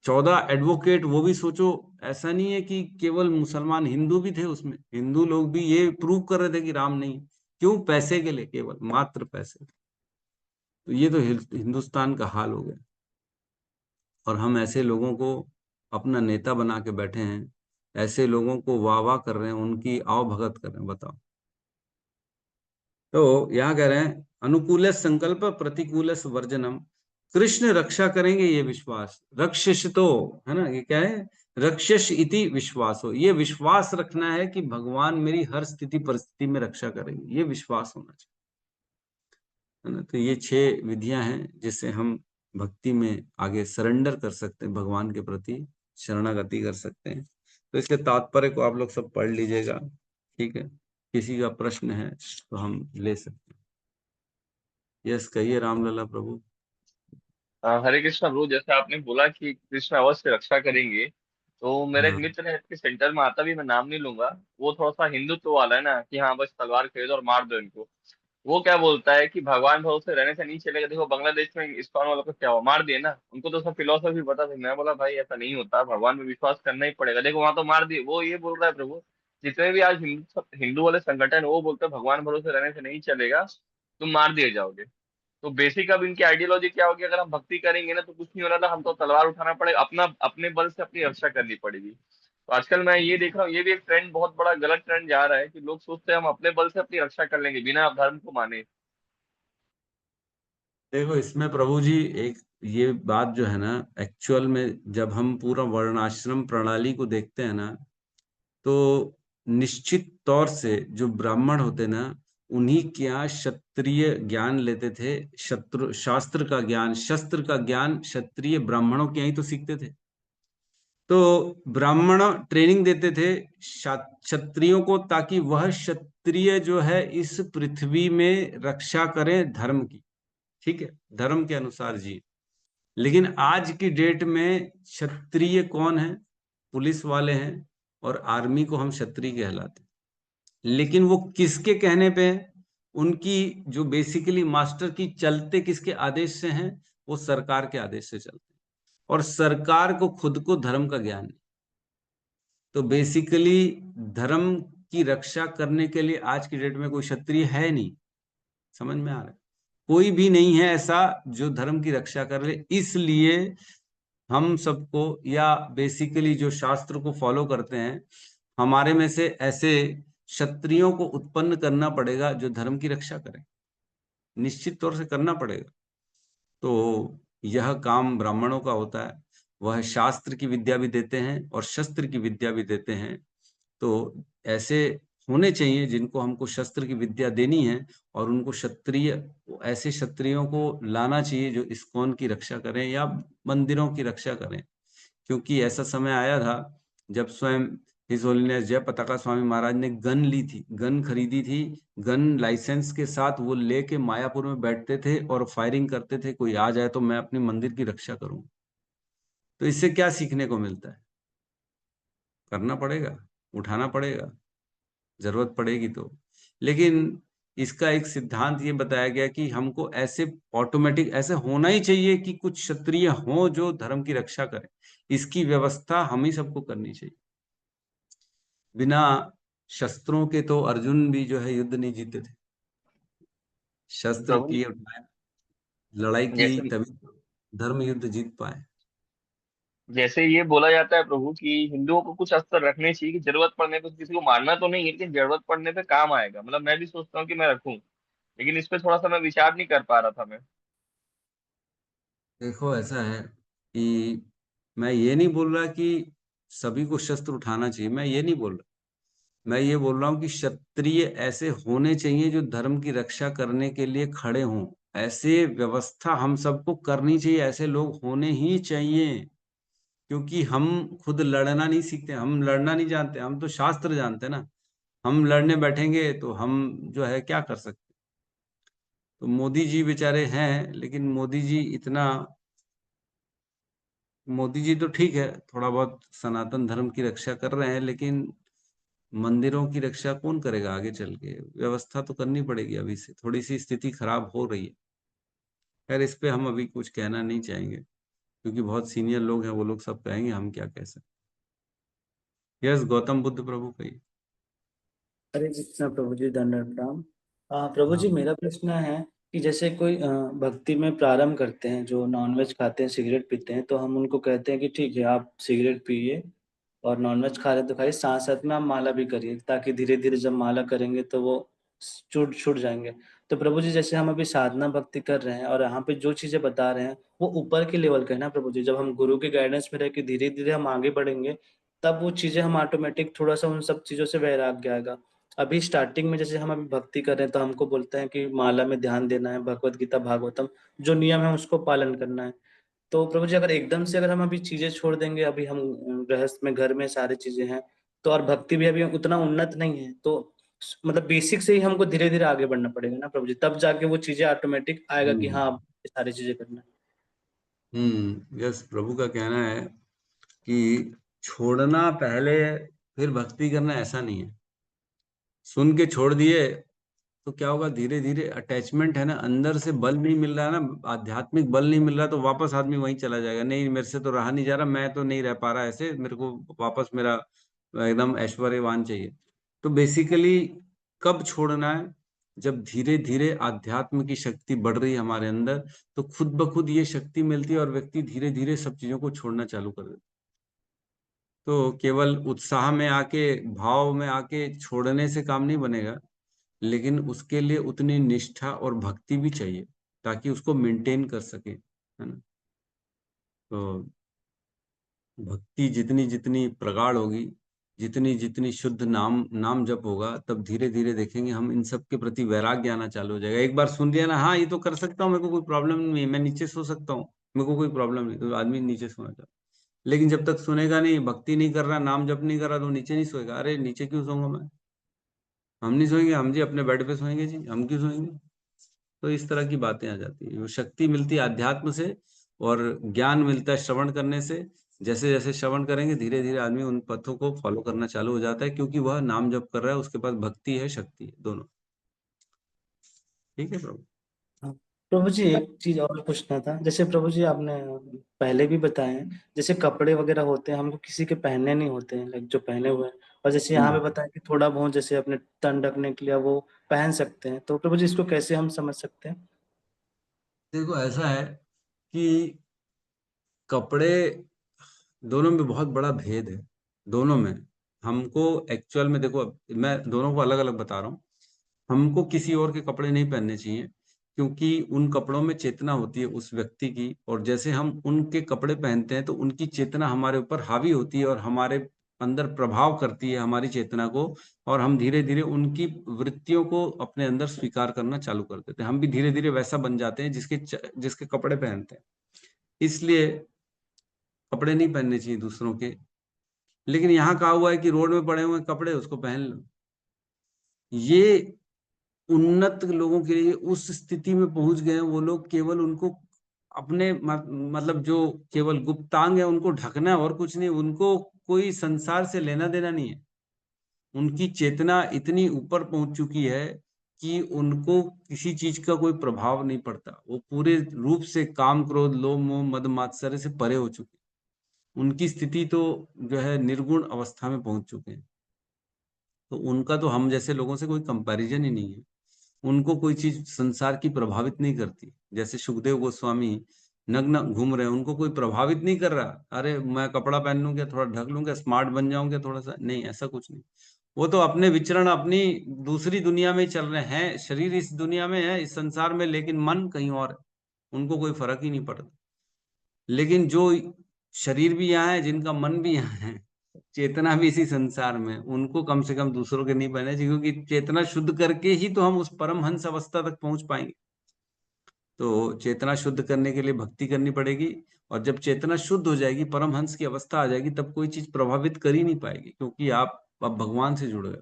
14 एडवोकेट। वो भी सोचो, ऐसा नहीं है कि केवल मुसलमान, हिंदू भी थे उसमें। हिंदू लोग भी ये प्रूव कर रहे थे कि राम नहीं। क्यों? पैसे के लिए, केवल मात्र पैसे। तो ये तो हिंदुस्तान का हाल हो गया, और हम ऐसे लोगों को अपना नेता बना के बैठे हैं, ऐसे लोगों को वाह वाह कर रहे हैं, उनकी आवभगत कर रहे हैं। बताओ। तो यहाँ कह रहे हैं अनुकूल संकल्प प्रतिकूल वर्जनम, कृष्ण रक्षा करेंगे ये विश्वास। रक्षस तो है ना, ये क्या है? रक्षस इति विश्वासो, ये विश्वास रखना है कि भगवान मेरी हर स्थिति परिस्थिति में रक्षा करेंगे, ये विश्वास होना चाहिए, है ना। तो ये 6 विधियां हैं जिससे हम भक्ति में आगे सरेंडर कर सकते हैं, भगवान के प्रति शरणागति कर सकते हैं। तो इसके तात्पर्य को आप लोग सब पढ़ लीजिएगा, ठीक है। किसी का प्रश्न है तो हम ले सकते हैं। यस, कहिए रामलला प्रभु। हरे कृष्णा प्रभु, जैसे आपने बोला कि कृष्ण अवश्य रक्षा करेंगे, तो मेरा एक मित्र है इसके सेंटर में आता भी, मैं नाम नहीं लूंगा, वो थोड़ा सा हिंदुत्व वाला है ना, कि हाँ बस तलवार खरीदो और मार दो इनको। वो क्या बोलता है कि भगवान भरोसे रहने से नहीं चलेगा। देखो बांग्लादेश में इस्कॉन वालों को क्या हुआ, मार दिए ना, उनको तो सब फिलोसफी पता थी। मैं बोला भाई ऐसा नहीं होता, भगवान पे विश्वास करना ही पड़ेगा। देखो वहां तो मार दिए। वो ये बोल रहा है प्रभु, जितने भी आज हिंदू वाले संगठन वो बोलते हैं भगवान भरोसे रहने से नहीं चलेगा, तुम मार दिए जाओगे। तो बेसिक अब इनकी आइडियोलॉजी क्या होगी, अगर हम भक्ति करेंगे ना तो कुछ नहीं होना था, हमको तलवार उठाना पड़ेगा, अपना अपने बल से अपनी रक्षा करनी पड़ेगी। तो आजकल मैं ये देख रहा हूँ, ये भी एक ट्रेंड, बहुत बड़ा गलत ट्रेंड जा रहा है कि लोग सोचते हैं हम अपने बल से अपनी रक्षा कर लेंगे बिना धर्म को माने। देखो इसमें प्रभु जी एक ये बात जो है ना, एक्चुअल में जब हम पूरा वर्णाश्रम प्रणाली को देखते हैं ना, तो निश्चित तौर से जो ब्राह्मण होते ना, उन्हीं के यहाँ क्षत्रिय ज्ञान लेते थे। शास्त्र का ज्ञान, शस्त्र का ज्ञान क्षत्रिय ब्राह्मणों के यहाँ ही तो सीखते थे। तो ब्राह्मण ट्रेनिंग देते थे क्षत्रियों को, ताकि वह क्षत्रिय जो है इस पृथ्वी में रक्षा करें धर्म की, ठीक है, धर्म के अनुसार जी। लेकिन आज की डेट में क्षत्रिय कौन है? पुलिस वाले हैं, और आर्मी को हम क्षत्रिय कहलाते हैं। लेकिन वो किसके कहने पे है? उनकी जो बेसिकली मास्टर की चलते किसके आदेश से हैं? वो सरकार के आदेश से चलते हैं, और सरकार को खुद को धर्म का ज्ञान नहीं। तो बेसिकली धर्म की रक्षा करने के लिए आज की डेट में कोई क्षत्रिय है नहीं। समझ में आ रहा है? कोई भी नहीं है ऐसा जो धर्म की रक्षा कर ले। इसलिए हम सबको, या बेसिकली जो शास्त्र को फॉलो करते हैं, हमारे में से ऐसे क्षत्रियों को उत्पन्न करना पड़ेगा जो धर्म की रक्षा करें, निश्चित तौर से करना पड़ेगा। तो यह काम ब्राह्मणों का होता है। वह शास्त्र की विद्या भी देते हैं और शस्त्र की विद्या भी देते हैं। तो ऐसे होने चाहिए जिनको हमको शस्त्र की विद्या देनी है, और उनको क्षत्रिय, ऐसे क्षत्रियों को लाना चाहिए जो इस्कॉन की रक्षा करें या मंदिरों की रक्षा करें। क्योंकि ऐसा समय आया था जब स्वयं हिज होलीनेस जय पताका स्वामी महाराज ने गन ली थी, गन खरीदी थी, गन लाइसेंस के साथ वो लेके मायापुर में बैठते थे और फायरिंग करते थे, कोई आ जाए तो मैं अपने मंदिर की रक्षा करूं। तो इससे क्या सीखने को मिलता है? करना पड़ेगा, उठाना पड़ेगा, जरूरत पड़ेगी तो। लेकिन इसका एक सिद्धांत ये बताया गया कि हमको ऐसे ऑटोमेटिक ऐसे होना ही चाहिए कि कुछ क्षत्रिय हों जो धर्म की रक्षा करें। इसकी व्यवस्था हम ही सबको करनी चाहिए। बिना शस्त्रों के तो अर्जुन भी जो है युद्ध नहीं जीते थे। शस्त्र प्रभु की उठाए, लड़ाई की, जैसे तभी धर्म युद्ध जीत पाए। जैसे ये बोला जाता है प्रभु कि हिंदुओं को कुछ अस्त्र रखने चाहिए कि जरूरत पड़ने पे किसी को मारना तो नहीं है, लेकिन जरूरत पड़ने पे काम आएगा। मतलब मैं भी सोचता हूँ कि मैं रखूं, लेकिन इस पे थोड़ा सा मैं विचार नहीं कर पा रहा था मैं। देखो ऐसा है कि मैं ये नहीं बोल रहा कि सभी को शस्त्र उठाना चाहिए, मैं ये नहीं बोल रहा। मैं ये बोल रहा हूँ कि क्षत्रिय ऐसे होने चाहिए जो धर्म की रक्षा करने के लिए खड़े हों। ऐसे व्यवस्था हम सबको करनी चाहिए, ऐसे लोग होने ही चाहिए। क्योंकि हम खुद लड़ना नहीं सीखते, हम लड़ना नहीं जानते, हम तो शास्त्र जानते हैं ना। हम लड़ने बैठेंगे तो हम जो है क्या कर सकते? तो मोदी जी बेचारे हैं, लेकिन मोदी जी तो ठीक है, थोड़ा बहुत सनातन धर्म की रक्षा कर रहे हैं, लेकिन मंदिरों की रक्षा कौन करेगा आगे चल के? व्यवस्था तो करनी पड़ेगी। अभी से थोड़ी सी स्थिति खराब हो रही है। खैर, इस पे हम अभी कुछ कहना नहीं चाहेंगे, क्योंकि बहुत सीनियर लोग हैं, वो लोग सब कहेंगे, हम क्या कह सकते। यस, गौतम बुद्ध प्रभु कहिए। हरे कृष्णा प्रभु जी, दंडवत प्रणाम। प्रभु जी, हाँ। मेरा प्रश्न है कि जैसे कोई भक्ति में प्रारंभ करते हैं, जो नॉनवेज खाते हैं, सिगरेट पीते हैं, तो हम उनको कहते हैं कि ठीक है, आप सिगरेट पिए और नॉनवेज खा रहे हैं तो खाइए, साथ साथ में आप माला भी करिए, ताकि धीरे धीरे जब माला करेंगे तो वो छूट जाएंगे। तो प्रभु जी, जैसे हम अभी साधना भक्ति कर रहे हैं और यहाँ पे जो चीजें बता रहे हैं वो ऊपर के लेवल का है ना प्रभु जी। जब हम गुरु के गाइडेंस में रह के धीरे धीरे हम आगे बढ़ेंगे, तब वो चीजें हम ऑटोमेटिक थोड़ा सा उन सब चीजों से वैराग्य आएगा। अभी स्टार्टिंग में जैसे हम अभी भक्ति कर रहे हैं तो हमको बोलते हैं कि माला में ध्यान देना है, भगवत गीता भागवतम जो नियम है उसको पालन करना है। तो प्रभु जी, अगर एकदम से अगर हम अभी चीजें छोड़ देंगे, अभी हम गृहस्थ में घर में सारी चीजें हैं, तो और भक्ति भी अभी उतना उन्नत नहीं है, तो मतलब बेसिक से ही हमको धीरे धीरे आगे बढ़ना पड़ेगा ना प्रभु जी, तब जाके वो चीजें ऑटोमेटिक आएगा कि हाँ, अब ये सारी चीजें करना है। यस, प्रभु का कहना है कि छोड़ना पहले फिर भक्ति करना, ऐसा नहीं है। सुन के छोड़ दिए तो क्या होगा? धीरे धीरे अटैचमेंट है ना, अंदर से बल नहीं मिल रहा है ना, आध्यात्मिक बल नहीं मिल रहा, तो वापस आदमी वहीं चला जाएगा। नहीं, मेरे से तो रहा नहीं जा रहा, मैं तो नहीं रह पा रहा ऐसे, मेरे को वापस मेरा एकदम ऐश्वर्यवान चाहिए। तो बेसिकली कब छोड़ना है? जब धीरे धीरे आध्यात्म की शक्ति बढ़ रही है हमारे अंदर, तो खुद ब खुद ये शक्ति मिलती है और व्यक्ति धीरे धीरे सब चीजों को छोड़ना चालू कर देता है। तो केवल उत्साह में आके, भाव में आके छोड़ने से काम नहीं बनेगा, लेकिन उसके लिए उतनी निष्ठा और भक्ति भी चाहिए ताकि उसको मेंटेन कर सके, है ना। तो भक्ति जितनी जितनी प्रगाढ़ होगी, जितनी जितनी शुद्ध नाम जप होगा, तब धीरे धीरे देखेंगे हम इन सब के प्रति वैराग्य आना चालू हो जाएगा। एक बार सुन लिया ना, हाँ ये तो कर सकता हूँ, मेरे को कोई प्रॉब्लम नहीं है, मैं नीचे सो सकता हूँ, मेरे को कोई प्रॉब्लम नहीं, तो आदमी नीचे सोना चाहता। लेकिन जब तक सुनेगा नहीं, भक्ति नहीं कर रहा, नाम जप नहीं कर रहा, तो नीचे नहीं सोएगा। अरे नीचे क्यों सोऊंगा मैं? हम नहीं सोएंगे, हम जी अपने बेड पे सोएंगे जी, हम क्यों सोएंगे? तो इस तरह की बातें आ जाती है। वो शक्ति मिलती है अध्यात्म से, और ज्ञान मिलता है श्रवण करने से। जैसे जैसे श्रवण करेंगे, धीरे धीरे आदमी उन पथों को फॉलो करना चालू हो जाता है, क्योंकि वह नाम जप कर रहा है, उसके पास भक्ति है, शक्ति है, दोनों। ठीक है प्रभु। हाँ, प्रभु जी एक चीज और पूछना था। जैसे प्रभु जी आपने पहले भी बताए हैं, जैसे कपड़े वगैरह होते हैं हमको किसी के पहनने नहीं होते हैं, लाइक जो पहने हुए हैं, और जैसे यहाँ पे बताया कि थोड़ा बहुत जैसे अपने तन ढकने के लिए वो पहन सकते हैं, तो प्रभु जी इसको कैसे हम समझ सकते हैं? देखो ऐसा है कि कपड़े, दोनों में बहुत बड़ा भेद है। दोनों में हमको एक्चुअल में, देखो मैं दोनों को अलग अलग बता रहा हूँ। हमको किसी और के कपड़े नहीं पहनने चाहिए, क्योंकि उन कपड़ों में चेतना होती है उस व्यक्ति की, और जैसे हम उनके कपड़े पहनते हैं तो उनकी चेतना हमारे ऊपर हावी होती है और हमारे अंदर प्रभाव करती है हमारी चेतना को, और हम धीरे धीरे उनकी वृत्तियों को अपने अंदर स्वीकार करना चालू कर देते हैं। हम भी धीरे धीरे वैसा बन जाते हैं जिसके कपड़े पहनते हैं। इसलिए कपड़े नहीं पहनने चाहिए दूसरों के। लेकिन यहाँ कहा हुआ है कि रोड में पड़े हुए कपड़े उसको पहन लो। ये उन्नत लोगों के लिए, उस स्थिति में पहुंच गए हैं वो लोग, केवल उनको अपने मतलब जो केवल गुप्तांग है उनको ढकना है, और कुछ नहीं। उनको कोई संसार से लेना देना नहीं है। उनकी चेतना इतनी ऊपर पहुंच चुकी है कि उनको किसी चीज का कोई प्रभाव नहीं पड़ता। वो पूरे रूप से काम, क्रोध, लोभ, मोह, मद, मात्सर्य से परे हो चुके हैं। उनकी स्थिति तो जो है निर्गुण अवस्था में पहुंच चुके हैं। तो उनका तो हम जैसे लोगों से कोई कंपैरिजन ही नहीं है। उनको कोई चीज संसार की प्रभावित नहीं करती। जैसे सुखदेव गोस्वामी नग्न घूम रहे हैं, उनको कोई प्रभावित नहीं कर रहा। अरे मैं कपड़ा पहन लूंगा, थोड़ा ढक लूंगा, स्मार्ट बन जाऊंगा थोड़ा सा, नहीं, ऐसा कुछ नहीं। वो तो अपने विचरण अपनी दूसरी दुनिया में चल रहे हैं। शरीर इस दुनिया में है, इस संसार में, लेकिन मन कहीं और है। उनको कोई फर्क ही नहीं पड़ता। लेकिन जो शरीर भी यहाँ है, जिनका मन भी यहाँ है, चेतना भी इसी संसार में, उनको कम से कम दूसरों के नहीं बने चाहिए, क्योंकि चेतना शुद्ध करके ही तो हम उस परमहंस अवस्था तक पहुंच पाएंगे। तो चेतना शुद्ध करने के लिए भक्ति करनी पड़ेगी, और जब चेतना शुद्ध हो जाएगी, परमहंस की अवस्था आ जाएगी, तब कोई चीज प्रभावित कर ही नहीं पाएगी, क्योंकि आप अब भगवान से जुड़ गए।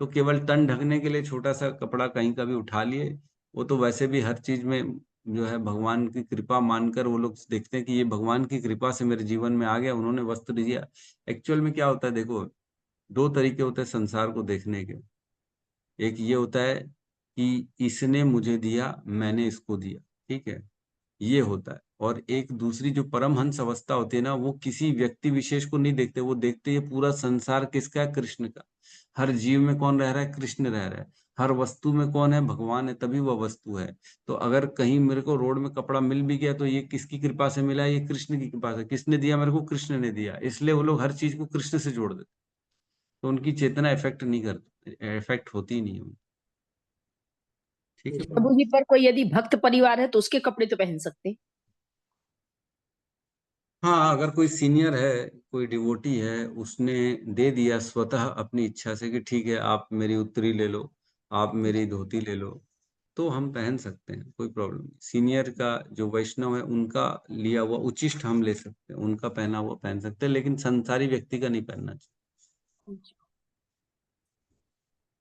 तो केवल तन ढकने के लिए छोटा सा कपड़ा कहीं का भी उठा लिए, वो तो वैसे भी हर चीज में जो है भगवान की कृपा मानकर वो लोग देखते हैं कि ये भगवान की कृपा से मेरे जीवन में आ गया, उन्होंने वस्त्र दिया। एक्चुअल में क्या होता है, देखो दो तरीके होते हैं संसार को देखने के। एक ये होता है कि इसने मुझे दिया, मैंने इसको दिया, ठीक है, ये होता है। और एक दूसरी जो परमहंस अवस्था होती है ना, वो किसी व्यक्ति विशेष को नहीं देखते, वो देखते हैं पूरा संसार किसका है, कृष्ण का। हर जीव में कौन रह रहा है, कृष्ण रह रहा है। हर वस्तु में कौन है, भगवान है, तभी वह वस्तु है। तो अगर कहीं मेरे को रोड में कपड़ा मिल भी गया, तो ये किसकी कृपा से मिला है, ये कृष्ण की कृपा से। किसने दिया मेरे को, कृष्ण ने दिया। इसलिए वो लोग हर चीज को कृष्ण से जोड़ देते, तो उनकी चेतना इफेक्ट नहीं करती, इफेक्ट होती ही नहीं है। ठीक है प्रभु जी, पर कोई यदि भक्त परिवार है तो उसके कपड़े तो पहन सकते हैं। हाँ, अगर कोई सीनियर है, कोई डिवोटी है, उसने दे दिया स्वतः अपनी इच्छा से कि ठीक है आप मेरी उत्तरी ले लो, आप मेरी धोती ले लो, तो हम पहन सकते हैं, कोई प्रॉब्लम नहीं। सीनियर का जो वैष्णव है उनका लिया हुआ उचिष्ट हम ले सकते हैं, उनका पहना हुआ पहन सकते हैं, लेकिन संसारी व्यक्ति का नहीं पहनना चाहिए।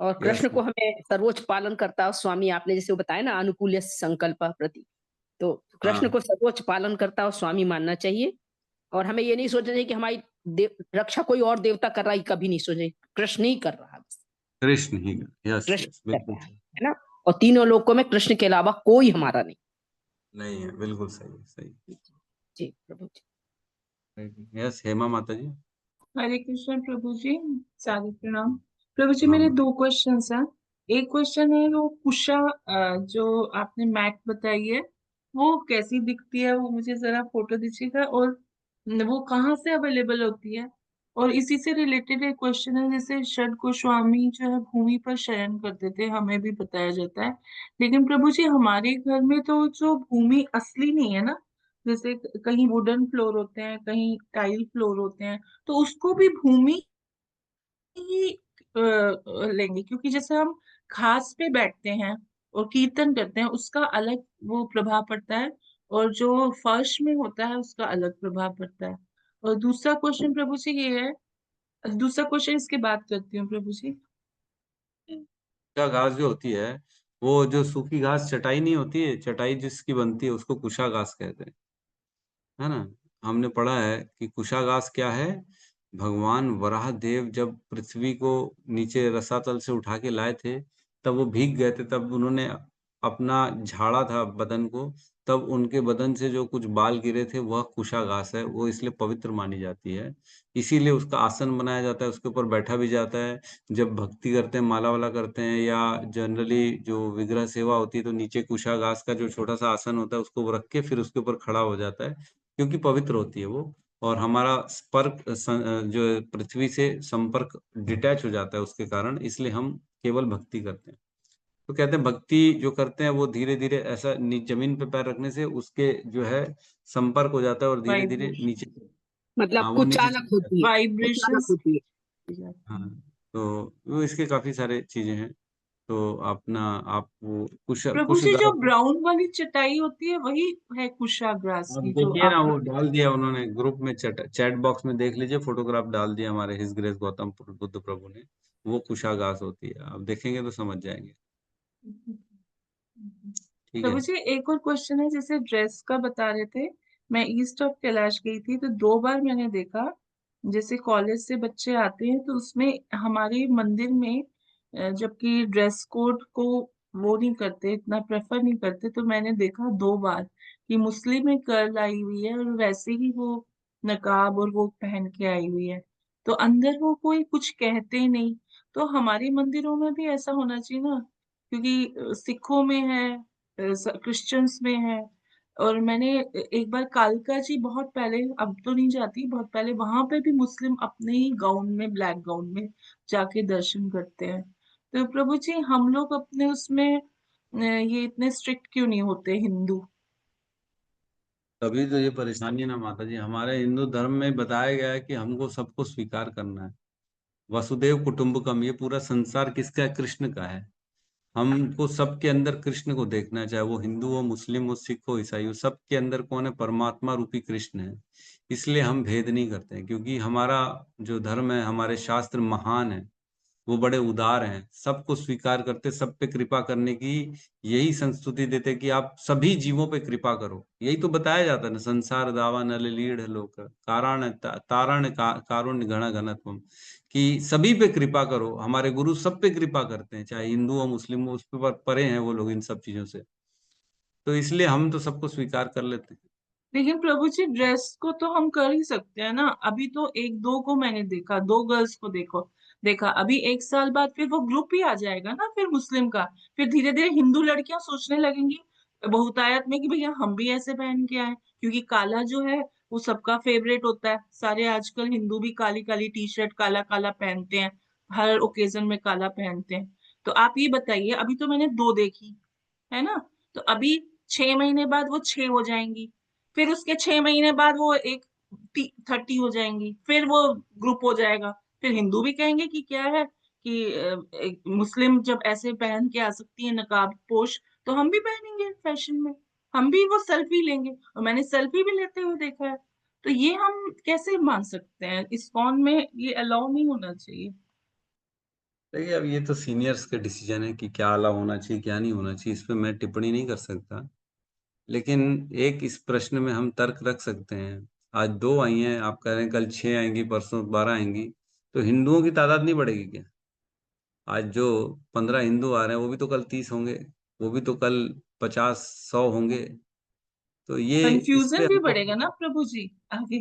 और कृष्ण यस। को हमें सर्वोच्च पालन करता है स्वामी, आपने जैसे बताया ना, अनुकूल्य संकल्प प्रति, तो कृष्ण हाँ, को सर्वोच्च पालन करता है स्वामी मानना चाहिए। और हमें ये नहीं सोचना चाहिए कि हमारी रक्षा कोई और देवता कर रहा है, कभी नहीं सोचे, कृष्ण ही कर रहा है, कृष्ण ही। यस कृष्ण यस, कर बिल्कुल रहा है ना। और तीनों लोकों में कृष्ण के अलावा कोई हमारा नहीं। नहीं है, बिल्कुल सही सही। जी प्रभु जी। यस, हेमा माता जी। हरे कृष्ण प्रभु जी, सादर प्रणाम। प्रभु जी, मेरे प्रणाम। 2 क्वेश्चंस हैं। एक क्वेश्चन है, वो उषा जो आपने मैट बताई है, वो कैसी दिखती है, वो मुझे जरा फोटो दीजिएगा, और वो कहाँ से अवेलेबल होती है। और इसी से रिलेटेड एक क्वेश्चन है, जैसे षड गोस्वामी जो है भूमि पर शयन करते थे, हमें भी बताया जाता है, लेकिन प्रभु जी हमारे घर में तो जो भूमि असली नहीं है ना, जैसे कहीं वुडन फ्लोर होते हैं, कहीं टाइल फ्लोर होते हैं, तो उसको भी भूमि ही लेंगे, क्योंकि जैसे हम घास पे बैठते हैं और कीर्तन करते हैं, उसका अलग वो प्रभाव पड़ता है, और जो फर्श में होता है उसका अलग प्रभाव पड़ता है। और दूसरा क्वेश्चन प्रभु जी ये है, दूसरा क्वेश्चन इसके बाद करती हूँ प्रभु जी। कुशा घास जो होती है, वो जो सूखी घास चटाई नहीं होती है, चटाई जिसकी बनती है उसको कुशा घास कहते हैं, है ना। हमने पढ़ा है कि कुशाघास क्या है। भगवान वराह देव जब पृथ्वी को नीचे रसातल से उठा के लाए थे, तब वो भीग गए थे, तब उन्होंने अपना झाड़ा था बदन को, तब उनके बदन से जो कुछ बाल गिरे थे वह कुशाघास है, वो इसलिए पवित्र मानी जाती है। इसीलिए उसका आसन बनाया जाता है, उसके ऊपर बैठा भी जाता है। जब भक्ति करते हैं, माला वाला करते हैं, या जनरली जो विग्रह सेवा होती है, तो नीचे कुशाघास का जो छोटा सा आसन होता है उसको रख के फिर उसके ऊपर खड़ा हो जाता है, क्योंकि पवित्र होती है वो। और हमारा स्पर्क जो पृथ्वी से संपर्क डिटैच हो जाता है उसके कारण, इसलिए हम केवल भक्ति करते हैं। तो कहते हैं भक्ति जो करते हैं वो धीरे धीरे ऐसा जमीन पे पैर रखने से उसके जो है संपर्क हो जाता है, और धीरे धीरे वाइब्रेशन, नीचे, हाँ, मतलब वो नीचे कुचालक चले जाते होती है, वाइब्रेशंस। कुचालक होती है। हैं। हाँ, तो वो इसके काफी सारे चीजें हैं। तो अपना आप वो प्रभु कुश जी जो गाँव, ब्राउन वाली चटाई होती है वही है कुशाग्रास आप की जो देखिए ना, आप वो बता। डाल दिया उन्होंने ग्रुप में, चैट बॉक्स में देख लीजिए, फोटोग्राफ डाल दिया हमारे हिज ग्रेस गौतम बुद्ध प्रभु ने। वो कुशाघास होती है, आप देखेंगे तो समझ जाएंगे। ठीक प्रभु है। जी एक और क्वेश्चन है, जैसे ड्रेस का बता रहे थे। मैं ईस्ट ऑफ कैलाश गई थी तो 2 बार मैंने देखा, जैसे कॉलेज से बच्चे आते हैं तो उसमें हमारे मंदिर में जबकि ड्रेस कोड को वो नहीं करते, इतना प्रेफर नहीं करते, तो मैंने देखा 2 बार कि मुस्लिम में कर्ल आई हुई है और वैसे ही वो नकाब और वो पहन के आई हुई है, तो अंदर वो कोई कुछ कहते नहीं। तो हमारे मंदिरों में भी ऐसा होना चाहिए ना, क्योंकि सिखों में है, क्रिश्चियंस में है। और मैंने एक बार कालका जी बहुत पहले, अब तो नहीं जाती, बहुत पहले वहां पे भी मुस्लिम अपने ही गाउन में, ब्लैक गाउन में जाके दर्शन करते हैं। तो प्रभु जी हम लोग अपने उसमें ये इतने स्ट्रिक्ट क्यों नहीं होते हिंदू? तभी तो ये परेशानी है ना माता जी, हमारे हिंदू धर्म में बताया गया है कि हमको सबको स्वीकार करना है। वसुदेव कुटुंबकम, ये पूरा संसार किसका है? कृष्ण का है। हमको सबके अंदर कृष्ण को देखना है, चाहे वो हिंदू हो, मुस्लिम हो, सिख हो, ईसाई हो, सबके अंदर कौन है? परमात्मा रूपी कृष्ण है। इसलिए हम भेद नहीं करते हैं, क्योंकि हमारा जो धर्म है, हमारे शास्त्र महान है, वो बड़े उदार हैं, सबको स्वीकार करते, सब पे कृपा करने की यही संस्तुति देते कि आप सभी जीवों पे कृपा करो। यही तो बताया जाता है ना, संसार दावा नल लीढ़ लोक कारण तारण कारुण्य घन घनत्वम, कि सभी पे कृपा करो। हमारे गुरु सब पे कृपा करते हैं, चाहे हिंदू हो, मुस्लिम हो, उस पे परे हैं वो लोग इन सब चीजों से। तो इसलिए हम तो सबको स्वीकार कर लेते हैं। लेकिन प्रभु जी ड्रेस को तो हम कर ही सकते हैं ना। अभी तो 1-2 को मैंने देखा, 2 गर्ल्स को देखा। अभी 1 साल बाद फिर वो ग्रुप ही आ जाएगा ना फिर मुस्लिम का। फिर धीरे धीरे हिंदू लड़कियां सोचने लगेंगी बहुतायत में कि भैया हम भी ऐसे पहन के आए, क्योंकि काला जो है वो सबका फेवरेट होता है। सारे आजकल हिंदू भी काली काली टी शर्ट, काला काला पहनते हैं, हर ओकेजन में काला पहनते हैं। तो आप ये बताइए, अभी तो मैंने 2 देखी है ना, तो अभी 6 महीने बाद वो 6 हो जाएंगी, फिर उसके 6 महीने बाद वो एक 30 हो जाएंगी, फिर वो ग्रुप हो जाएगा। फिर हिंदू भी कहेंगे कि क्या है कि एक मुस्लिम जब ऐसे पहन के आ सकती है नकाब पोश, तो हम भी पहनेंगे फैशन में, हम भी वो सेल्फी लेंगे। और मैंने सेल्फी भी लेते हुए देखा है। तो ये हम कैसे मान सकते हैं? इस्कॉन में ये अलाउ नहीं होना चाहिए। देखिए, अब ये तो सीनियर्स के डिसीजन है कि क्या अलाउ होना चाहिए, क्या नहीं होना चाहिए, इस पे मैं टिप्पणी नहीं कर सकता। लेकिन एक इस प्रश्न में हम तर्क रख सकते हैं। आज 2 आई हैं, आप कह रहे हैं कल 6 आएंगी, परसों 12 आएंगी, तो हिंदुओं की तादाद नहीं बढ़ेगी क्या? आज जो 15 हिंदू आ रहे हैं वो भी तो कल 30 होंगे, वो भी तो कल 50 100 होंगे। तो ये इस पे कंफ्यूजन भी हमको बढ़ेगा ना प्रभु जी आगे।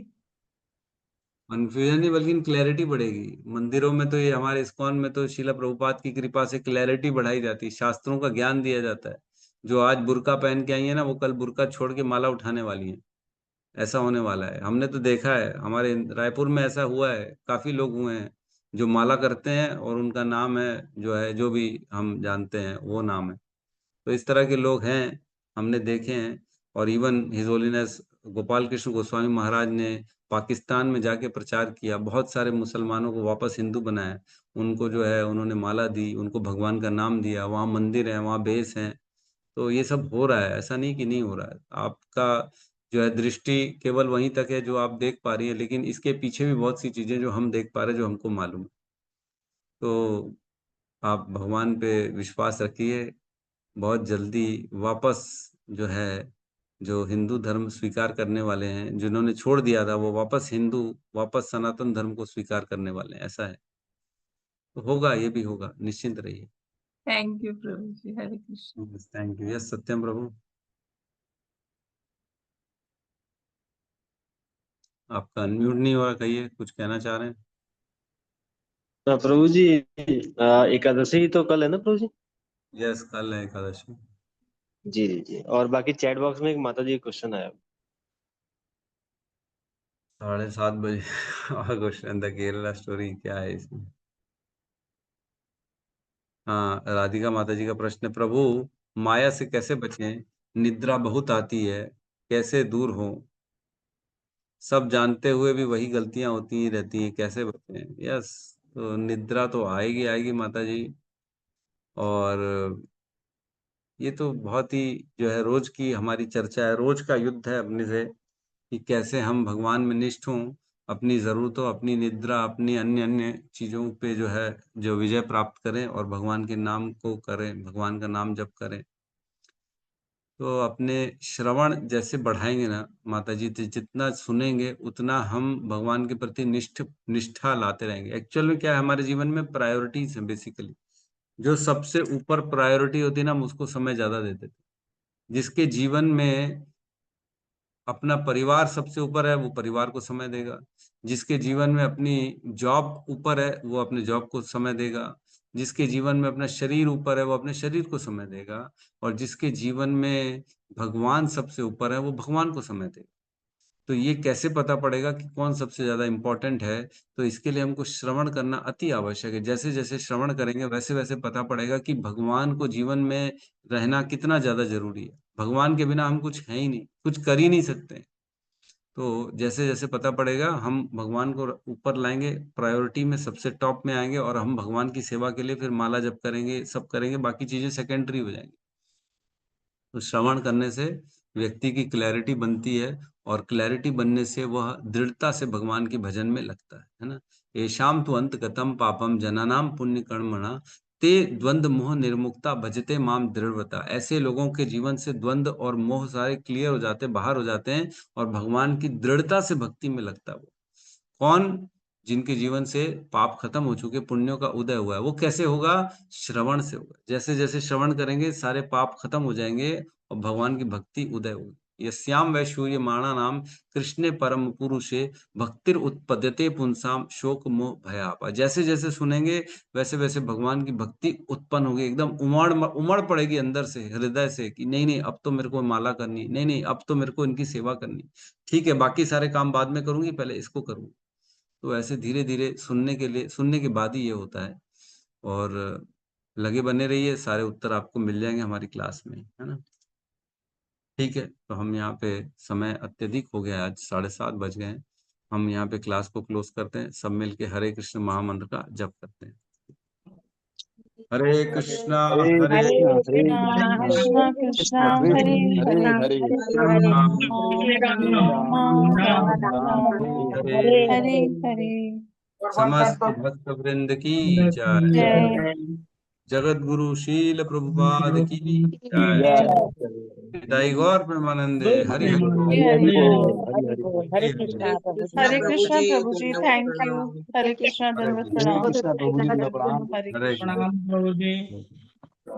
कन्फ्यूजन नहीं बल्कि क्लैरिटी बढ़ेगी। मंदिरों में तो, ये हमारे इस्कॉन में तो शिला प्रभुपाद की कृपा से क्लैरिटी बढ़ाई जाती है, शास्त्रों का ज्ञान दिया जाता है। जो आज बुर्का पहन के आई है ना, वो कल बुर्का छोड़ के माला उठाने वाली है। ऐसा होने वाला है, हमने तो देखा है, हमारे रायपुर में ऐसा हुआ है, काफी लोग हुए हैं जो माला करते हैं और उनका नाम है, जो है, जो भी हम जानते हैं वो नाम है। तो इस तरह के लोग हैं, हमने देखे हैं। और even his holiness Gopal Krishna Goswami Maharaj ने पाकिस्तान में जाके प्रचार किया, बहुत सारे मुसलमानों को वापस हिंदू बनाया। उनको जो है उन्होंने माला दी, उनको भगवान का नाम दिया, वहाँ मंदिर है, वहाँ बेस है। तो ये सब हो रहा है, ऐसा नहीं कि नहीं हो रहा है। आपका जो है दृष्टि केवल वहीं तक है जो आप देख पा रही है, लेकिन इसके पीछे भी बहुत सी चीजें जो हम देख पा रहे हैं, जो हमको मालूम है। तो आप भगवान पे विश्वास रखिए, बहुत जल्दी वापस जो है, जो हिंदू धर्म स्वीकार करने वाले हैं, जिन्होंने छोड़ दिया था, वो वापस सनातन धर्म को स्वीकार करने वाले हैं, ऐसा है। तो होगा, ये भी होगा, निश्चिंत रहिए। Thank you Prabhu ji. Hare Krishna. Thank you. Yes Satyam Prabhu, आपका अनम्यूट नहीं हो रहा, कहिए, कुछ कहना चाह रहे हैं? प्रभु जी एकादशी तो कल है ना प्रभु जी? यस, कल है एकादशी। जी जी जी। और बाकी चैट बॉक्स में एक माता जी क्वेश्चन आया। 7:30 बजे और क्वेश्चन, द केरला स्टोरी क्या है इसमें? हाँ, राधिका माता जी का प्रश्न है, प्रभु माया से कैसे बचें, निद्रा बहुत आती है, कैसे दूर हो, सब जानते हुए भी वही गलतियां होती ही रहती हैं, कैसे बचें? यस, तो निद्रा तो आएगी आएगी माता जी, और ये तो बहुत ही जो है रोज की हमारी चर्चा है, रोज का युद्ध है अपने से, कि कैसे हम भगवान में निष्ठ हों, अपनी जरूरतों, अपनी निद्रा, अपनी अन्य अन्य चीजों पे जो है जो विजय प्राप्त करें, और भगवान के नाम को करें, भगवान का नाम जप करें। तो अपने श्रवण जैसे बढ़ाएंगे ना माता जी, तो जितना सुनेंगे उतना हम भगवान के प्रति निष्ठा लाते रहेंगे। एक्चुअल में क्या है, हमारे जीवन में प्रायोरिटीज है बेसिकली, जो सबसे ऊपर प्रायोरिटी होती है ना, हम उसको समय ज्यादा देते थे। जिसके जीवन में अपना परिवार सबसे ऊपर है, वो परिवार को समय देगा। जिसके जीवन में अपनी जॉब ऊपर है, वो अपने जॉब को समय देगा। जिसके जीवन में अपना शरीर ऊपर है, वो अपने शरीर को समय देगा। और जिसके जीवन में भगवान सबसे ऊपर है, वो भगवान को समय देगा। तो ये कैसे पता पड़ेगा कि कौन सबसे ज्यादा इम्पोर्टेंट है? तो इसके लिए हमको श्रवण करना अति आवश्यक है। जैसे जैसे श्रवण करेंगे, वैसे वैसे पता पड़ेगा कि भगवान को जीवन में रहना कितना ज्यादा जरूरी है। भगवान के बिना हम कुछ है ही नहीं, कुछ कर ही नहीं सकते। तो जैसे जैसे पता पड़ेगा, हम भगवान को ऊपर लाएंगे, प्रायोरिटी में सबसे टॉप में आएंगे, और हम भगवान की सेवा के लिए फिर माला जप करेंगे, सब करेंगे, बाकी चीजें सेकेंडरी हो जाएंगी। तो श्रवण करने से व्यक्ति की क्लैरिटी बनती है, और क्लैरिटी बनने से वह दृढ़ता से भगवान के भजन में लगता है ना। येषाम तु अंत गतम पापम जनानाम पुण्य कर्मणा ते द्वंद्व मोह निर्मुक्ता भजते माम दृढ़वता। ऐसे लोगों के जीवन से द्वंद्व और मोह सारे क्लियर हो जाते, बाहर हो जाते हैं, और भगवान की दृढ़ता से भक्ति में लगता है। वो कौन? जिनके जीवन से पाप खत्म हो चुके, पुण्यों का उदय हुआ है। वो कैसे होगा? श्रवण से होगा। जैसे जैसे श्रवण करेंगे, सारे पाप खत्म हो जाएंगे, और भगवान की भक्ति उदय होगी। यस्याम वैश्वर्य माणा नाम कृष्णे परम पुरुषे भक्तिर उत्पद्यते पुंसाम शोक मोह भयापा। जैसे जैसे सुनेंगे, वैसे वैसे भगवान की भक्ति उत्पन्न होगी, एकदम उमड़ पड़ेगी अंदर से, हृदय से, कि नहीं नहीं, अब तो मेरे को माला करनी, नहीं नहीं, अब तो मेरे को इनकी सेवा करनी, ठीक है, बाकी सारे काम बाद में करूंगी, पहले इसको करूंगी। तो ऐसे धीरे धीरे सुनने के बाद ही ये होता है। और लगे बने रहिए, सारे उत्तर आपको मिल जाएंगे हमारी क्लास में, है ना। ठीक है, तो हम यहाँ पे, समय अत्यधिक हो गया, आज 7:30 बज गए हैं। हम यहाँ पे क्लास को क्लोज करते हैं, सब मिलके हरे कृष्ण महामंत्र का जप करते हैं। हरे कृष्णा हरे कृष्णा कृष्णा हरे हरे हरे हरे। समस्त भक्त वृंद की जय। जगत गुरु शील प्रभुपाद की जय। पिताई गौर प्रेमानंदे हरि हरि बोल। हरे कृष्णा प्रभु जी। हरे कृष्णा प्रभु जी, थैंक यू। हरे कृष्णा, दंडवत प्रणाम। हरे हरे कृष्णा। कृष्ण।